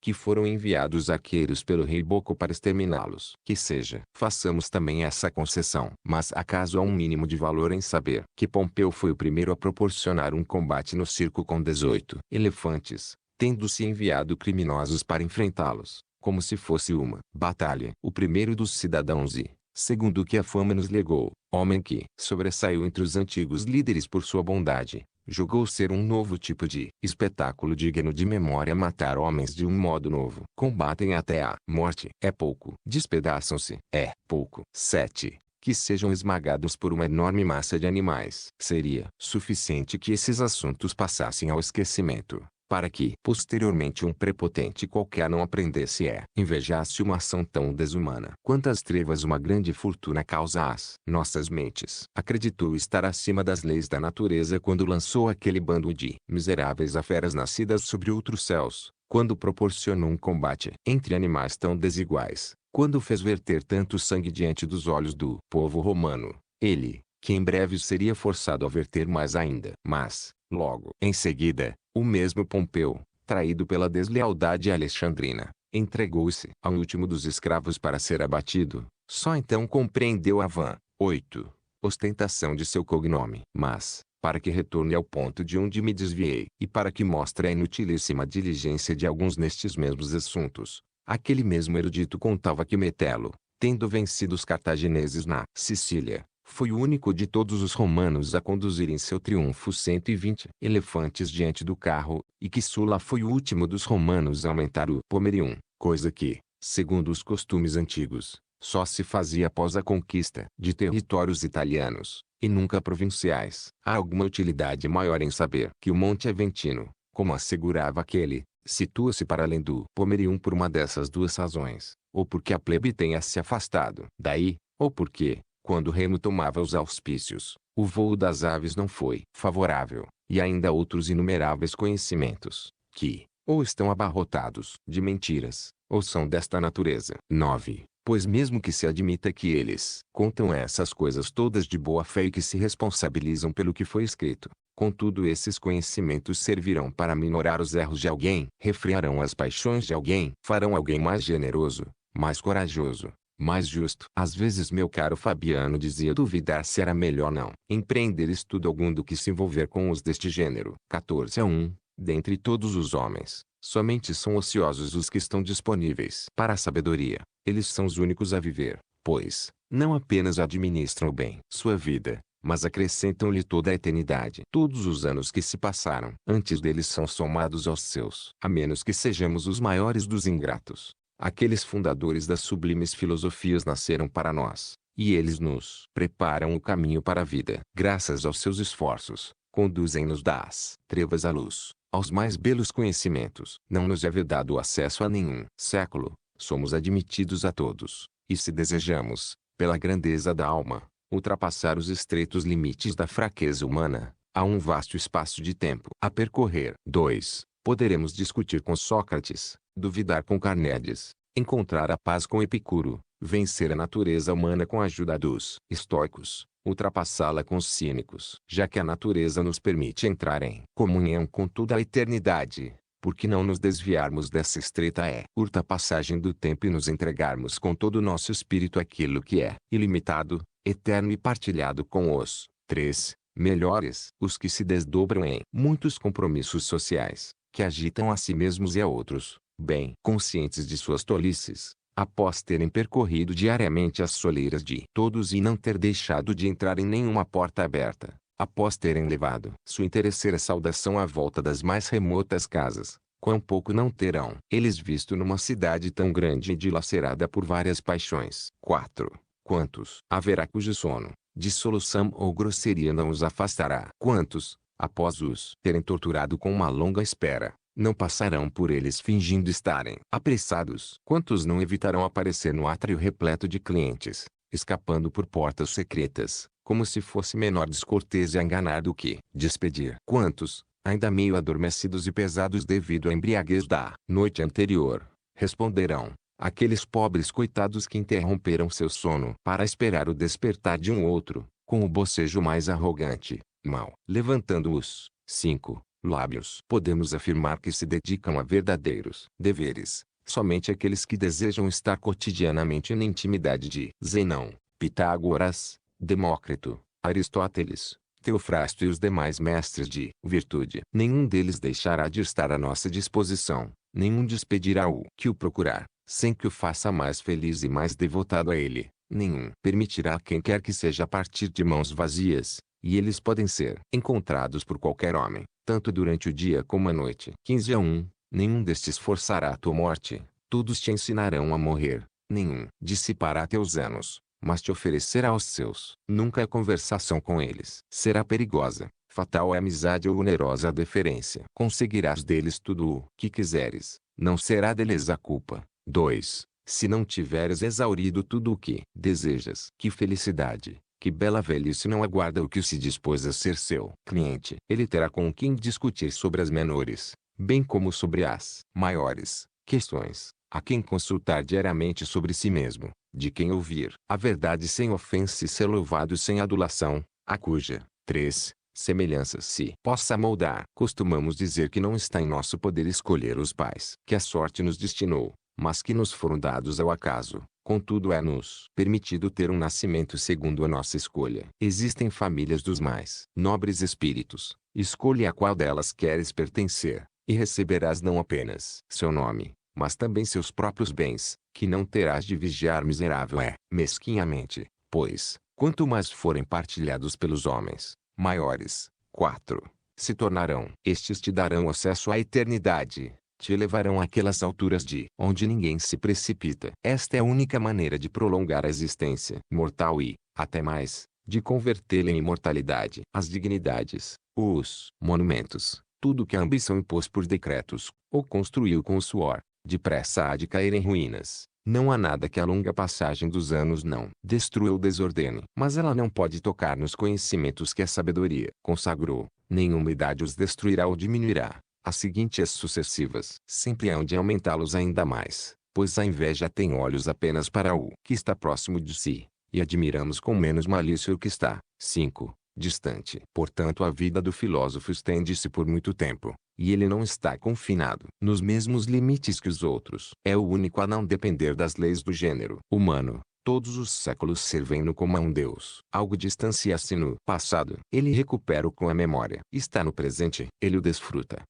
que foram enviados arqueiros pelo rei Boco para exterminá-los. Que seja, façamos também essa concessão. Mas acaso há um mínimo de valor em saber que Pompeu foi o primeiro a proporcionar um combate no circo com 18 elefantes, tendo-se enviado criminosos para enfrentá-los, como se fosse uma batalha. O primeiro dos cidadãos e, segundo o que a fama nos legou, homem que sobressaiu entre os antigos líderes por sua bondade, julgou ser um novo tipo de espetáculo digno de memória. Matar homens de um modo novo. Combatem até a morte. É pouco. Despedaçam-se. É pouco. 7. Que sejam esmagados por uma enorme massa de animais. Seria suficiente que esses assuntos passassem ao esquecimento, para que, posteriormente, um prepotente qualquer não aprendesse e invejasse uma ação tão desumana. Quantas trevas uma grande fortuna causa às nossas mentes. Acreditou estar acima das leis da natureza quando lançou aquele bando de miseráveis a feras nascidas sobre outros céus, quando proporcionou um combate entre animais tão desiguais, quando fez verter tanto sangue diante dos olhos do povo romano, ele, que em breve seria forçado a verter mais ainda. Mas, logo em seguida, o mesmo Pompeu, traído pela deslealdade alexandrina, entregou-se ao último dos escravos para ser abatido. Só então compreendeu a vã 8. Ostentação de seu cognome. Mas, para que retorne ao ponto de onde me desviei, e para que mostre a inutilíssima diligência de alguns nestes mesmos assuntos, aquele mesmo erudito contava que Metelo, tendo vencido os cartagineses na Sicília, foi o único de todos os romanos a conduzir em seu triunfo 120 elefantes diante do carro, e que Sulla foi o último dos romanos a aumentar o pomerium, coisa que, segundo os costumes antigos, só se fazia após a conquista de territórios italianos, e nunca provinciais. Há alguma utilidade maior em saber que o Monte Aventino, como assegurava aquele, situa-se para além do pomerium por uma dessas duas razões, ou porque a plebe tenha se afastado daí, ou porque, quando Remo tomava os auspícios, o voo das aves não foi favorável, e ainda outros inumeráveis conhecimentos, que, ou estão abarrotados de mentiras, ou são desta natureza. 9. Pois mesmo que se admita que eles contam essas coisas todas de boa fé e que se responsabilizam pelo que foi escrito, contudo esses conhecimentos servirão para minorar os erros de alguém, refrearão as paixões de alguém, farão alguém mais generoso, mais corajoso, mais justo. Às vezes meu caro Fabiano dizia duvidar se era melhor não empreender estudo algum do que se envolver com os deste gênero. 14 a 1. Dentre todos os homens, somente são ociosos os que estão disponíveis para a sabedoria. Eles são os únicos a viver, pois, não apenas administram bem sua vida, mas acrescentam-lhe toda a eternidade. Todos os anos que se passaram antes deles são somados aos seus, a menos que sejamos os maiores dos ingratos. Aqueles fundadores das sublimes filosofias nasceram para nós, e eles nos preparam o caminho para a vida. Graças aos seus esforços, conduzem-nos das trevas à luz, aos mais belos conhecimentos. Não nos é vedado o acesso a nenhum século, somos admitidos a todos, e se desejamos, pela grandeza da alma, ultrapassar os estreitos limites da fraqueza humana, há um vasto espaço de tempo a percorrer. 2. Poderemos discutir com Sócrates, duvidar com Carnéades, encontrar a paz com Epicuro, vencer a natureza humana com a ajuda dos estoicos, ultrapassá-la com os cínicos. Já que a natureza nos permite entrar em comunhão com toda a eternidade, por que não nos desviarmos dessa estreita curta passagem do tempo e nos entregarmos com todo o nosso espírito àquilo que é ilimitado, eterno e partilhado com os 3. Melhores. Os que se desdobram em muitos compromissos sociais, que agitam a si mesmos e a outros, bem conscientes de suas tolices, após terem percorrido diariamente as soleiras de todos e não ter deixado de entrar em nenhuma porta aberta, após terem levado sua interesseira saudação à volta das mais remotas casas, quão pouco não terão eles visto numa cidade tão grande e dilacerada por várias paixões. 4. Quantos haverá cujo sono, dissolução ou grosseria não os afastará? Quantos, após os terem torturado com uma longa espera, não passarão por eles fingindo estarem apressados? Quantos não evitarão aparecer no átrio repleto de clientes, escapando por portas secretas, como se fosse menor descortêsia enganar do que despedir? Quantos, ainda meio adormecidos e pesados devido à embriaguez da noite anterior, responderão, aqueles pobres coitados que interromperam seu sono para esperar o despertar de um outro, com o bocejo mais arrogante, mal levantando os 5. lábios? Podemos afirmar que se dedicam a verdadeiros deveres, somente aqueles que desejam estar cotidianamente na intimidade de Zenão, Pitágoras, Demócrito, Aristóteles, Teofrasto e os demais mestres de virtude. Nenhum deles deixará de estar à nossa disposição, nenhum despedirá o que o procurar, sem que o faça mais feliz e mais devotado a ele. Nenhum permitirá a quem quer que seja partir de mãos vazias, e eles podem ser encontrados por qualquer homem, tanto durante o dia como a noite. 15:1. Nenhum destes forçará a tua morte, todos te ensinarão a morrer. Nenhum dissipará teus anos, mas te oferecerá os seus. Nunca a conversação com eles será perigosa, fatal é a amizade ou onerosa a deferência. Conseguirás deles tudo o que quiseres, não será deles a culpa. 2. Se não tiveres exaurido tudo o que desejas, que felicidade, que bela velhice não aguarda o que se dispôs a ser seu cliente. Ele terá com quem discutir sobre as menores, bem como sobre as maiores questões, a quem consultar diariamente sobre si mesmo, de quem ouvir a verdade sem ofensa e ser louvado sem adulação, a cuja 3. semelhança se possa moldar. Costumamos dizer que não está em nosso poder escolher os pais que a sorte nos destinou, mas que nos foram dados ao acaso. Contudo é-nos permitido ter um nascimento segundo a nossa escolha. Existem famílias dos mais nobres espíritos, escolhe a qual delas queres pertencer, e receberás não apenas seu nome, mas também seus próprios bens, que não terás de vigiar miserável mesquinhamente, pois, quanto mais forem partilhados pelos homens, maiores. 4. Se tornarão. Estes te darão acesso à eternidade, te levarão àquelas alturas de onde ninguém se precipita. Esta é a única maneira de prolongar a existência mortal e, até mais, de convertê-la em imortalidade. As dignidades, os monumentos, tudo que a ambição impôs por decretos, ou construiu com o suor, depressa há de cair em ruínas. Não há nada que a longa passagem dos anos não destrua ou desordene. Mas ela não pode tocar nos conhecimentos que a sabedoria consagrou. Nenhuma idade os destruirá ou diminuirá. As seguintes sucessivas sempre hão de aumentá-los ainda mais, pois a inveja tem olhos apenas para o que está próximo de si, e admiramos com menos malícia o que está 5. distante. Portanto, a vida do filósofo estende-se por muito tempo, e ele não está confinado nos mesmos limites que os outros. É o único a não depender das leis do gênero humano. Todos os séculos servem-no como a um Deus. Algo distancia-se no passado, ele recupera-o com a memória. Está no presente, ele o desfruta.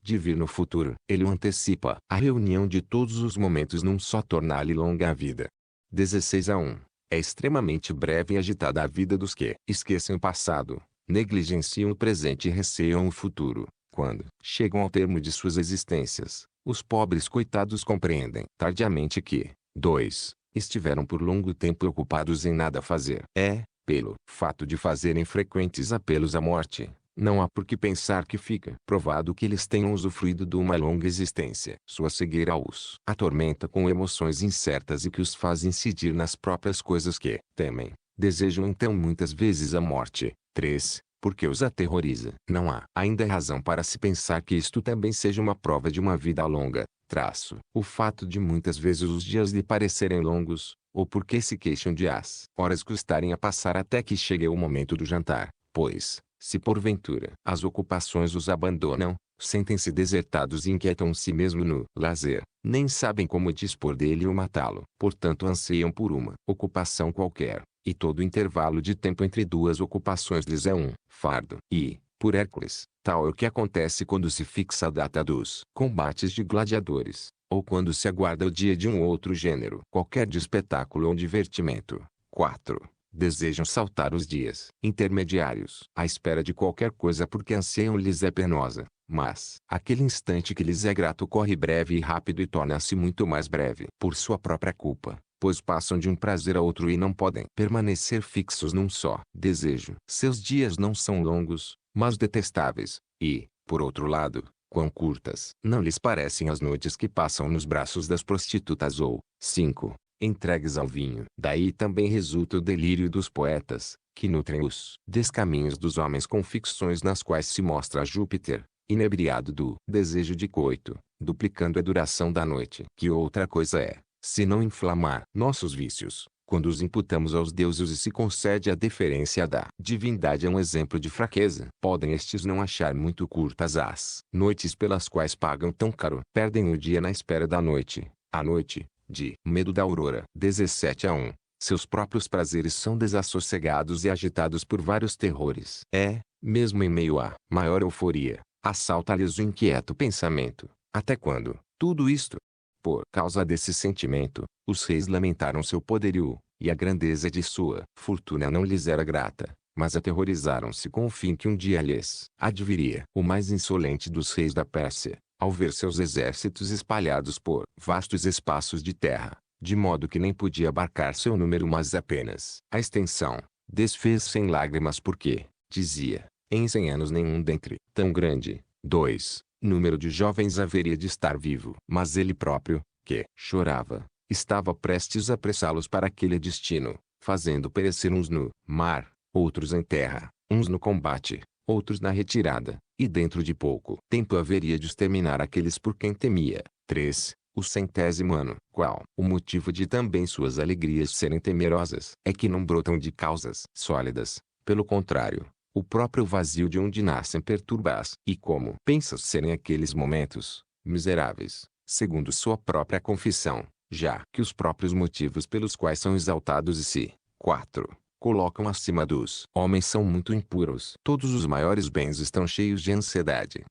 De vir no futuro, ele o antecipa. A reunião de todos os momentos num só torna-lhe longa a vida. 16:1. É extremamente breve e agitada a vida dos que esquecem o passado, negligenciam o presente e receiam o futuro. Quando chegam ao termo de suas existências, os pobres coitados compreendem tardiamente que 2. estiveram por longo tempo ocupados em nada fazer. Pelo fato de fazerem frequentes apelos à morte, não há por que pensar que fica provado que eles tenham usufruído de uma longa existência. Sua cegueira os atormenta com emoções incertas e que os faz incidir nas próprias coisas que temem. Desejam então muitas vezes a morte. 3. Porque os aterroriza. Não há ainda razão para se pensar que isto também seja uma prova de uma vida longa. O fato de muitas vezes os dias lhe parecerem longos, ou porque se queixam de as horas custarem a passar até que chegue o momento do jantar, pois, se porventura as ocupações os abandonam, sentem-se desertados e inquietam-se mesmo no lazer, nem sabem como dispor dele ou matá-lo. Portanto anseiam por uma ocupação qualquer, e todo intervalo de tempo entre duas ocupações lhes é um fardo. E, por Hércules, tal é o que acontece quando se fixa a data dos combates de gladiadores, ou quando se aguarda o dia de um outro gênero qualquer de espetáculo ou divertimento. 4. Desejam saltar os dias intermediários à espera de qualquer coisa porque anseiam lhes é penosa, mas aquele instante que lhes é grato corre breve e rápido e torna-se muito mais breve por sua própria culpa, pois passam de um prazer a outro e não podem permanecer fixos num só desejo. Seus dias não são longos, mas detestáveis, e, por outro lado, quão curtas não lhes parecem as noites que passam nos braços das prostitutas ou, 5. Entregues ao vinho. Daí também resulta o delírio dos poetas, que nutrem os descaminhos dos homens com ficções nas quais se mostra Júpiter, inebriado do desejo de coito, duplicando a duração da noite. Que outra coisa é, se não inflamar nossos vícios, quando os imputamos aos deuses e se concede a deferência da divindade é um exemplo de fraqueza. Podem estes não achar muito curtas as noites pelas quais pagam tão caro. Perdem o dia na espera da noite, a noite, de medo da aurora. 17-1. Seus próprios prazeres são desassossegados e agitados por vários terrores. Mesmo em meio à maior euforia, assalta-lhes o inquieto pensamento. Até quando, tudo isto? Por causa desse sentimento, os reis lamentaram seu poderio, e a grandeza de sua fortuna não lhes era grata, mas aterrorizaram-se com o fim que um dia lhes adviria. O mais insolente dos reis da Pérsia, ao ver seus exércitos espalhados por vastos espaços de terra, de modo que nem podia abarcar seu número mas apenas a extensão, desfez-se em lágrimas porque, dizia, em 100 anos nenhum dentre tão grande, número de jovens haveria de estar vivo. Mas ele próprio, que chorava, estava prestes a apressá-los para aquele destino, fazendo perecer uns no mar, outros em terra, uns no combate, outros na retirada, e dentro de pouco tempo haveria de exterminar aqueles por quem temia. O 100º ano. Qual o motivo de também suas alegrias serem temerosas? É que não brotam de causas sólidas, pelo contrário, o próprio vazio de onde nascem perturba-as. E como pensas serem aqueles momentos miseráveis, segundo sua própria confissão, já que os próprios motivos pelos quais são exaltados e se 4. colocam acima dos homens são muito impuros. Todos os maiores bens estão cheios de ansiedade.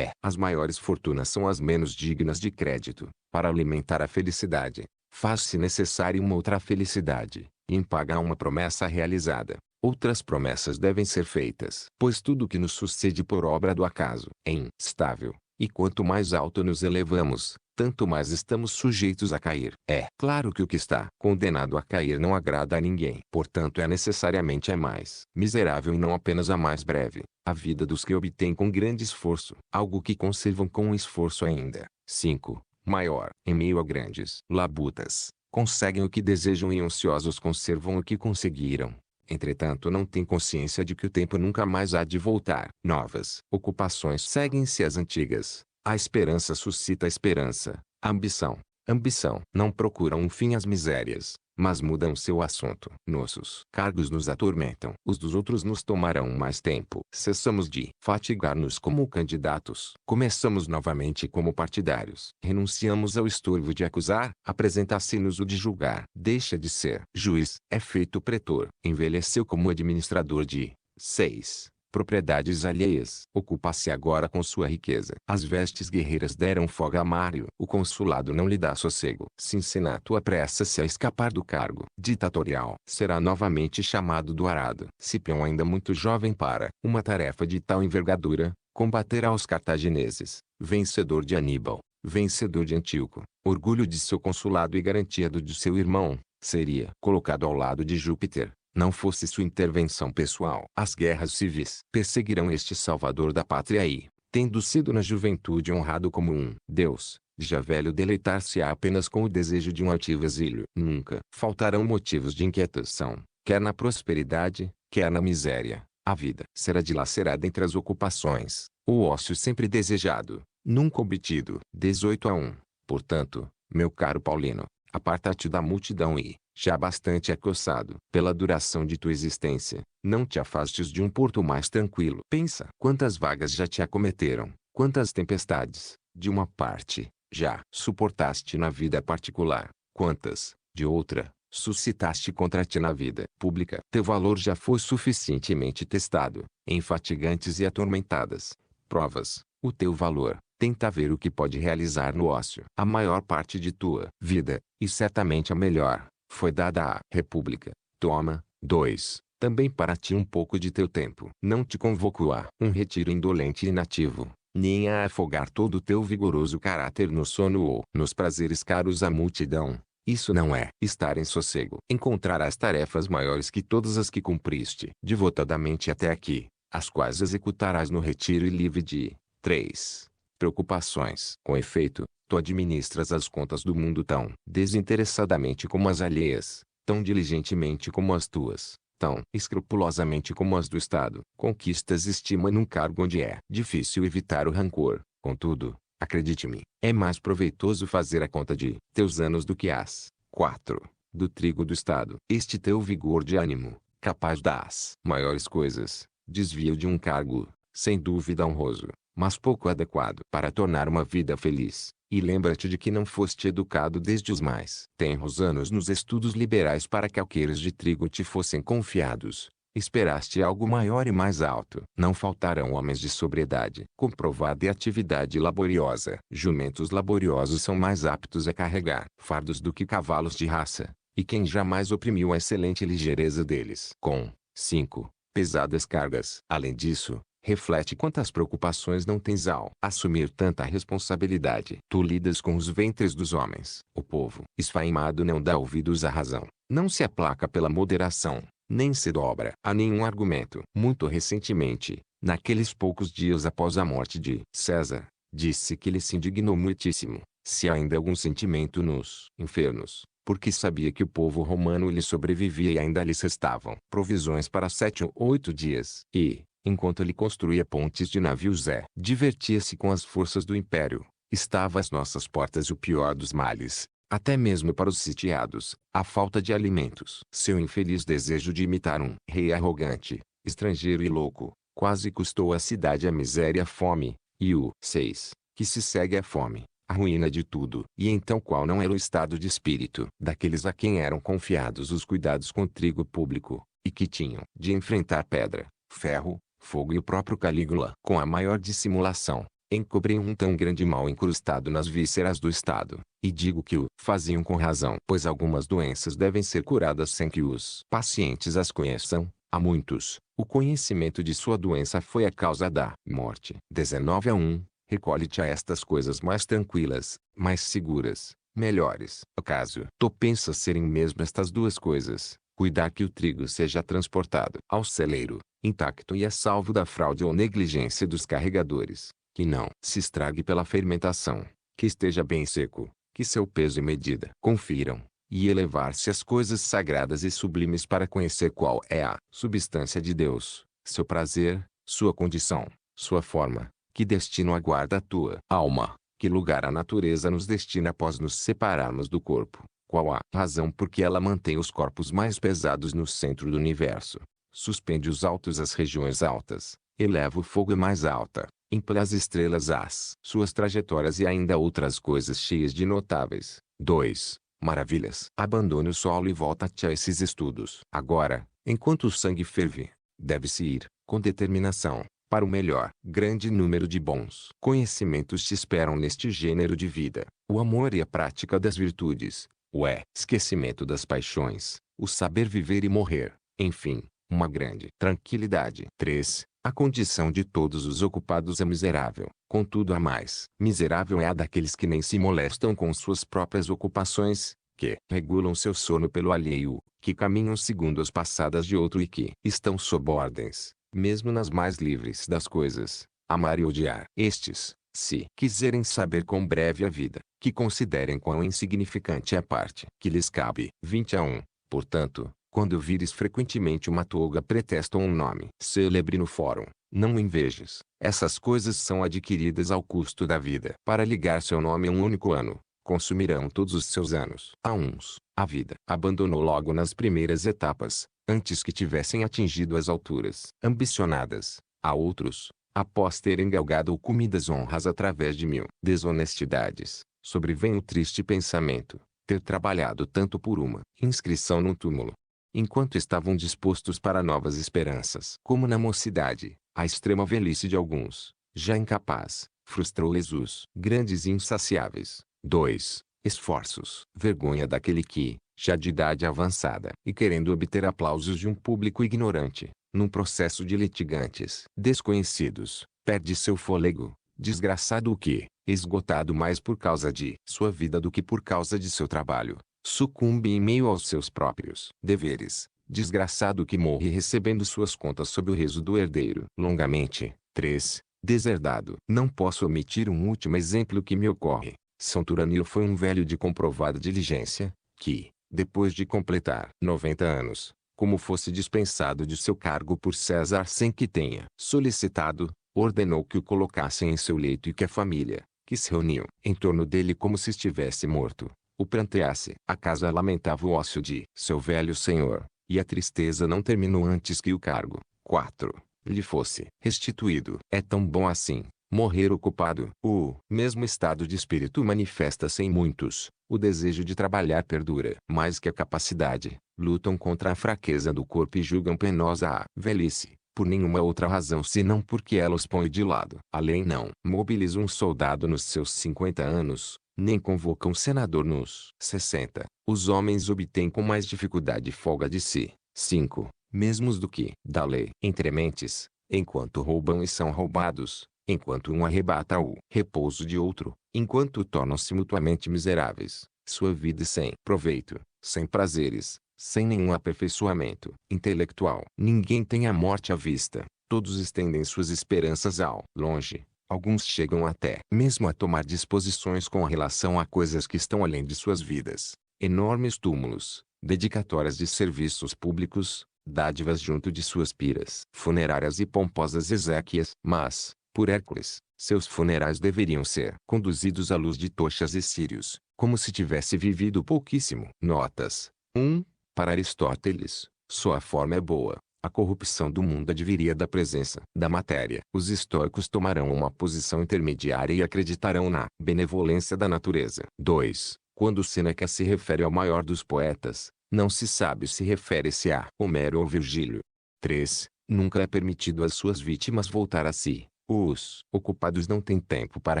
As maiores fortunas são as menos dignas de crédito. Para alimentar a felicidade, faz-se necessária uma outra felicidade, e em pagar uma promessa realizada, outras promessas devem ser feitas. Pois tudo que nos sucede por obra do acaso é instável, e quanto mais alto nos elevamos, tanto mais estamos sujeitos a cair. É claro que o que está condenado a cair não agrada a ninguém. Portanto é necessariamente a mais miserável e não apenas a mais breve, a vida dos que obtêm com grande esforço algo que conservam com um esforço ainda 5. maior. Em meio a grandes labutas, conseguem o que desejam e ansiosos conservam o que conseguiram. Entretanto não têm consciência de que o tempo nunca mais há de voltar. Novas ocupações seguem-se às antigas. A esperança suscita a esperança. A ambição não procura um fim às misérias, mas mudam seu assunto. Nossos cargos nos atormentam. Os dos outros nos tomarão mais tempo. Cessamos de fatigar-nos como candidatos. Começamos novamente como partidários. Renunciamos ao estorvo de acusar. Apresenta-se-nos o de julgar. Deixa de ser juiz. É feito pretor. Envelheceu como administrador de 6. propriedades alheias. Ocupa-se agora com sua riqueza. As vestes guerreiras deram folga a Mário. O consulado não lhe dá sossego. Cincinnato apressa-se a escapar do cargo ditatorial. Será novamente chamado do arado. Cipião ainda muito jovem para uma tarefa de tal envergadura, combaterá os cartagineses. Vencedor de Aníbal, vencedor de Antíoco, orgulho de seu consulado e garantia do de seu irmão, seria colocado ao lado de Júpiter, não fosse sua intervenção pessoal. As guerras civis perseguirão este salvador da pátria e, tendo sido na juventude honrado como um Deus, já velho deleitar-se-á apenas com o desejo de um altivo exílio. Nunca faltarão motivos de inquietação, quer na prosperidade, quer na miséria. A vida será dilacerada entre as ocupações, o ócio sempre desejado, nunca obtido. 18:1. Portanto, meu caro Paulino, aparta-te da multidão e, já bastante acossado pela duração de tua existência, não te afastes de um porto mais tranquilo. Pensa quantas vagas já te acometeram, quantas tempestades, de uma parte, já suportaste na vida particular, quantas, de outra, suscitaste contra ti na vida pública. Teu valor já foi suficientemente testado, em fatigantes e atormentadas provas, o teu valor. Tenta ver o que pode realizar no ócio. A maior parte de tua vida, e certamente a melhor, foi dada à República. Toma, 2, também para ti um pouco de teu tempo. Não te convoco a um retiro indolente e inativo, nem a afogar todo o teu vigoroso caráter no sono ou nos prazeres caros à multidão. Isso não é estar em sossego. Encontrarás tarefas maiores que todas as que cumpriste devotadamente até aqui, as quais executarás no retiro e livre de 3 preocupações. Com efeito, tu administras as contas do mundo tão desinteressadamente como as alheias, tão diligentemente como as tuas, tão escrupulosamente como as do Estado. Conquistas estima num cargo onde é difícil evitar o rancor. Contudo, acredite-me, é mais proveitoso fazer a conta de teus anos do que as 4 do trigo do Estado. Este teu vigor de ânimo, capaz das maiores coisas, desvia de um cargo, sem dúvida honroso, mas pouco adequado para tornar uma vida feliz. E lembra-te de que não foste educado desde os mais tenros anos nos estudos liberais para que alqueires de trigo te fossem confiados. Esperaste algo maior e mais alto. Não faltarão homens de sobriedade comprovada e atividade laboriosa. Jumentos laboriosos são mais aptos a carregar fardos do que cavalos de raça, e quem jamais oprimiu a excelente ligeireza deles com 5 pesadas cargas. Além disso, reflete quantas preocupações não tens ao assumir tanta responsabilidade. Tu lidas com os ventres dos homens. O povo esfaimado não dá ouvidos à razão, não se aplaca pela moderação, nem se dobra a nenhum argumento. Muito recentemente, naqueles poucos dias após a morte de César, disse que ele se indignou muitíssimo, se há ainda algum sentimento nos infernos, porque sabia que o povo romano lhe sobrevivia e ainda lhes restavam provisões para 7 ou 8 dias. E, enquanto ele construía pontes de navios divertia-se com as forças do império, estava às nossas portas o pior dos males, até mesmo para os sitiados, a falta de alimentos. Seu infeliz desejo de imitar um rei arrogante, estrangeiro e louco, quase custou à cidade a miséria e a fome, e o 6, que se segue à fome, a ruína de tudo. E então qual não era o estado de espírito daqueles a quem eram confiados os cuidados com o trigo público, e que tinham de enfrentar pedra, ferro, fogo e o próprio Calígula com a maior dissimulação, encobriam um tão grande mal incrustado nas vísceras do Estado, e digo que o faziam com razão, pois algumas doenças devem ser curadas sem que os pacientes as conheçam. A muitos, o conhecimento de sua doença foi a causa da morte. 19:1. Recolhe-te a estas coisas mais tranquilas, mais seguras, melhores. Acaso tu pensas serem mesmo estas duas coisas: cuidar que o trigo seja transportado ao celeiro, intacto e a salvo da fraude ou negligência dos carregadores, que não se estrague pela fermentação, que esteja bem seco, que seu peso e medida confiram, e elevar-se às coisas sagradas e sublimes para conhecer qual é a substância de Deus, seu prazer, sua condição, sua forma, que destino aguarda a tua alma, que lugar a natureza nos destina após nos separarmos do corpo, qual a razão por que ela mantém os corpos mais pesados no centro do universo, suspende os altos às regiões altas, eleva o fogo mais alta, impele as estrelas às suas trajetórias e ainda outras coisas cheias de notáveis. 2. Maravilhas. Abandone o solo e volta-te a esses estudos. Agora, enquanto o sangue ferve, deve-se ir, com determinação, para o melhor. Grande número de bons conhecimentos te esperam neste gênero de vida: o amor e a prática das virtudes, o esquecimento das paixões, o saber viver e morrer, enfim, uma grande tranquilidade. 3. A condição de todos os ocupados é miserável, contudo a mais miserável é a daqueles que nem se molestam com suas próprias ocupações, que regulam seu sono pelo alheio, que caminham segundo as passadas de outro e que estão sob ordens, mesmo nas mais livres das coisas, amar e odiar. Estes, se quiserem saber quão breve a vida, que considerem quão insignificante é a parte que lhes cabe. 21. Portanto, quando vires frequentemente uma toga pretexto ou um nome célebre no fórum, não o invejes. Essas coisas são adquiridas ao custo da vida. Para ligar seu nome a um único ano, consumirão todos os seus anos. A uns, a vida abandonou logo nas primeiras etapas, antes que tivessem atingido as alturas ambicionadas. A outros, após terem galgado comidas honras através de 1000 desonestidades, sobrevém o triste pensamento, ter trabalhado tanto por uma inscrição num túmulo. Enquanto estavam dispostos para novas esperanças. Como na mocidade, a extrema velhice de alguns, já incapaz, frustrou-lhes os grandes e insaciáveis. 2. Esforços. Vergonha daquele que, já de idade avançada e querendo obter aplausos de um público ignorante, num processo de litigantes desconhecidos, perde seu fôlego. Desgraçado o que, esgotado mais por causa de sua vida do que por causa de seu trabalho, sucumbe em meio aos seus próprios deveres. Desgraçado que morre recebendo suas contas sob o riso do herdeiro. Longamente. 3. Deserdado. Não posso omitir um último exemplo que me ocorre. São Turanilo foi um velho de comprovada diligência, que, depois de completar 90 anos, como fosse dispensado de seu cargo por César sem que tenha solicitado, ordenou que o colocassem em seu leito e que a família, que se reuniu em torno dele como se estivesse morto, o pranteasse. A casa lamentava o ócio de seu velho senhor, e a tristeza não terminou antes que o cargo, 4, lhe fosse restituído. É tão bom assim, morrer ocupado. O mesmo estado de espírito manifesta-se em muitos. O desejo de trabalhar perdura. Mais que a capacidade, lutam contra a fraqueza do corpo e julgam penosa a velhice, por nenhuma outra razão senão porque ela os põe de lado. A lei não mobiliza um soldado nos seus 50 anos, nem convoca um senador nos 60. Os homens obtêm com mais dificuldade folga de si. 5. Mesmos do que da lei. Entre mentes, enquanto roubam e são roubados, enquanto um arrebata o repouso de outro, enquanto tornam-se mutuamente miseráveis, sua vida sem proveito, sem prazeres, sem nenhum aperfeiçoamento intelectual. Ninguém tem a morte à vista, todos estendem suas esperanças ao longe. Alguns chegam até mesmo a tomar disposições com relação a coisas que estão além de suas vidas. Enormes túmulos, dedicatórias de serviços públicos, dádivas junto de suas piras funerárias e pomposas exéquias. Mas, por Hércules, seus funerais deveriam ser conduzidos à luz de tochas e círios, como se tivesse vivido pouquíssimo. Notas. 1. Para Aristóteles, sua forma é boa. A corrupção do mundo adviria da presença da matéria. Os estoicos tomarão uma posição intermediária e acreditarão na benevolência da natureza. 2. Quando Sêneca se refere ao maior dos poetas, não se sabe se refere-se a Homero ou Virgílio. 3. Nunca é permitido às suas vítimas voltar a si. Os ocupados não têm tempo para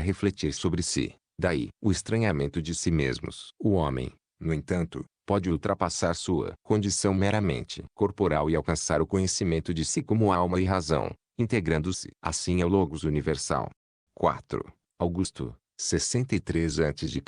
refletir sobre si. Daí o estranhamento de si mesmos. O homem, no entanto, pode ultrapassar sua condição meramente corporal e alcançar o conhecimento de si como alma e razão, integrando-se assim ao Logos universal. 4. Augusto, 63 a.C.,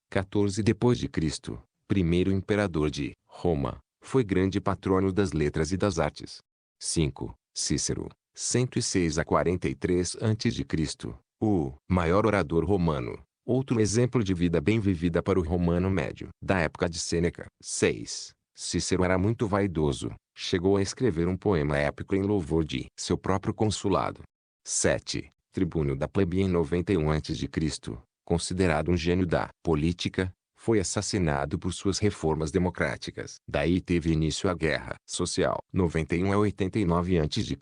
14 depois de Cristo, primeiro imperador de Roma, foi grande patrono das letras e das artes. 5. Cícero, 106 a 43 a.C., o maior orador romano. Outro exemplo de vida bem vivida para o romano médio da época de Sêneca. 6. Cícero era muito vaidoso, chegou a escrever um poema épico em louvor de seu próprio consulado. 7. Tribúnio da plebe em 91 a.C., considerado um gênio da política, foi assassinado por suas reformas democráticas. Daí teve início a Guerra Social. 91 a 89 a.C.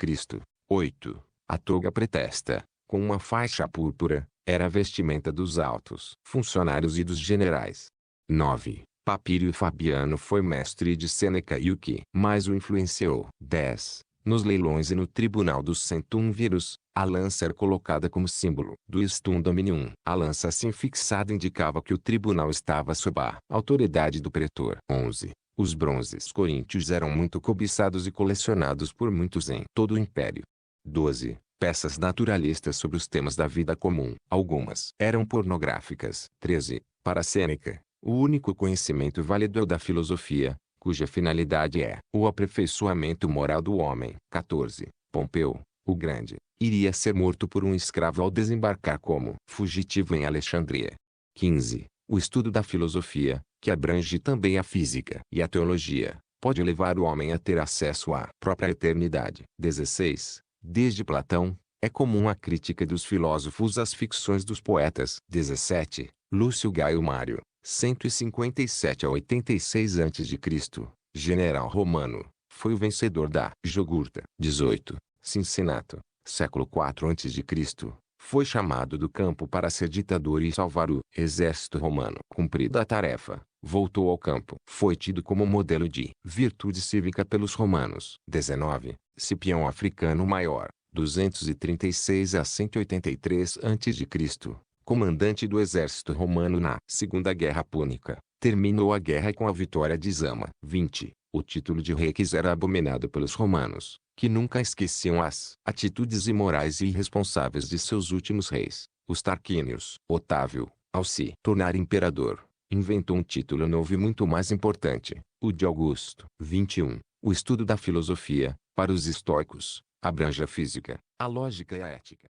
8. A toga pretexta, com uma faixa púrpura, era a vestimenta dos altos funcionários e dos generais. 9. Papírio Fabiano foi mestre de Sêneca e o que mais o influenciou. 10. Nos leilões e no tribunal dos centúmviros, a lança era colocada como símbolo do Stum Dominium. A lança assim fixada indicava que o tribunal estava sob a autoridade do pretor. 11. Os bronzes coríntios eram muito cobiçados e colecionados por muitos em todo o império. 12. Peças naturalistas sobre os temas da vida comum. Algumas eram pornográficas. 13. Para Sêneca, O único conhecimento válido é o da filosofia, cuja finalidade é o aperfeiçoamento moral do homem. 14. Pompeu, o Grande, iria ser morto por um escravo ao desembarcar como fugitivo em Alexandria. 15. O estudo da filosofia, que abrange também a física e a teologia, pode levar o homem a ter acesso à própria eternidade. 16. Desde Platão, é comum a crítica dos filósofos às ficções dos poetas. 17. Lúcio Gaio Mário, 157 a 86 a.C., general romano, foi o vencedor da Jugurta. 18. Cincinnato, século IV a.C., foi chamado do campo para ser ditador e salvar o exército romano. Cumprida a tarefa, voltou ao campo. Foi tido como modelo de virtude cívica pelos romanos. 19. Cipião Africano Maior, 236 a 183 a.C., comandante do exército romano na Segunda Guerra Púnica, terminou a guerra com a vitória de Zama. 20. O título de rei era abominado pelos romanos, que nunca esqueciam as atitudes imorais e irresponsáveis de seus últimos reis, os Tarquínios. Otávio, ao se tornar imperador, inventou um título novo e muito mais importante, o de Augusto. 21. O estudo da filosofia, para os estoicos, abrange a física, a lógica e a ética.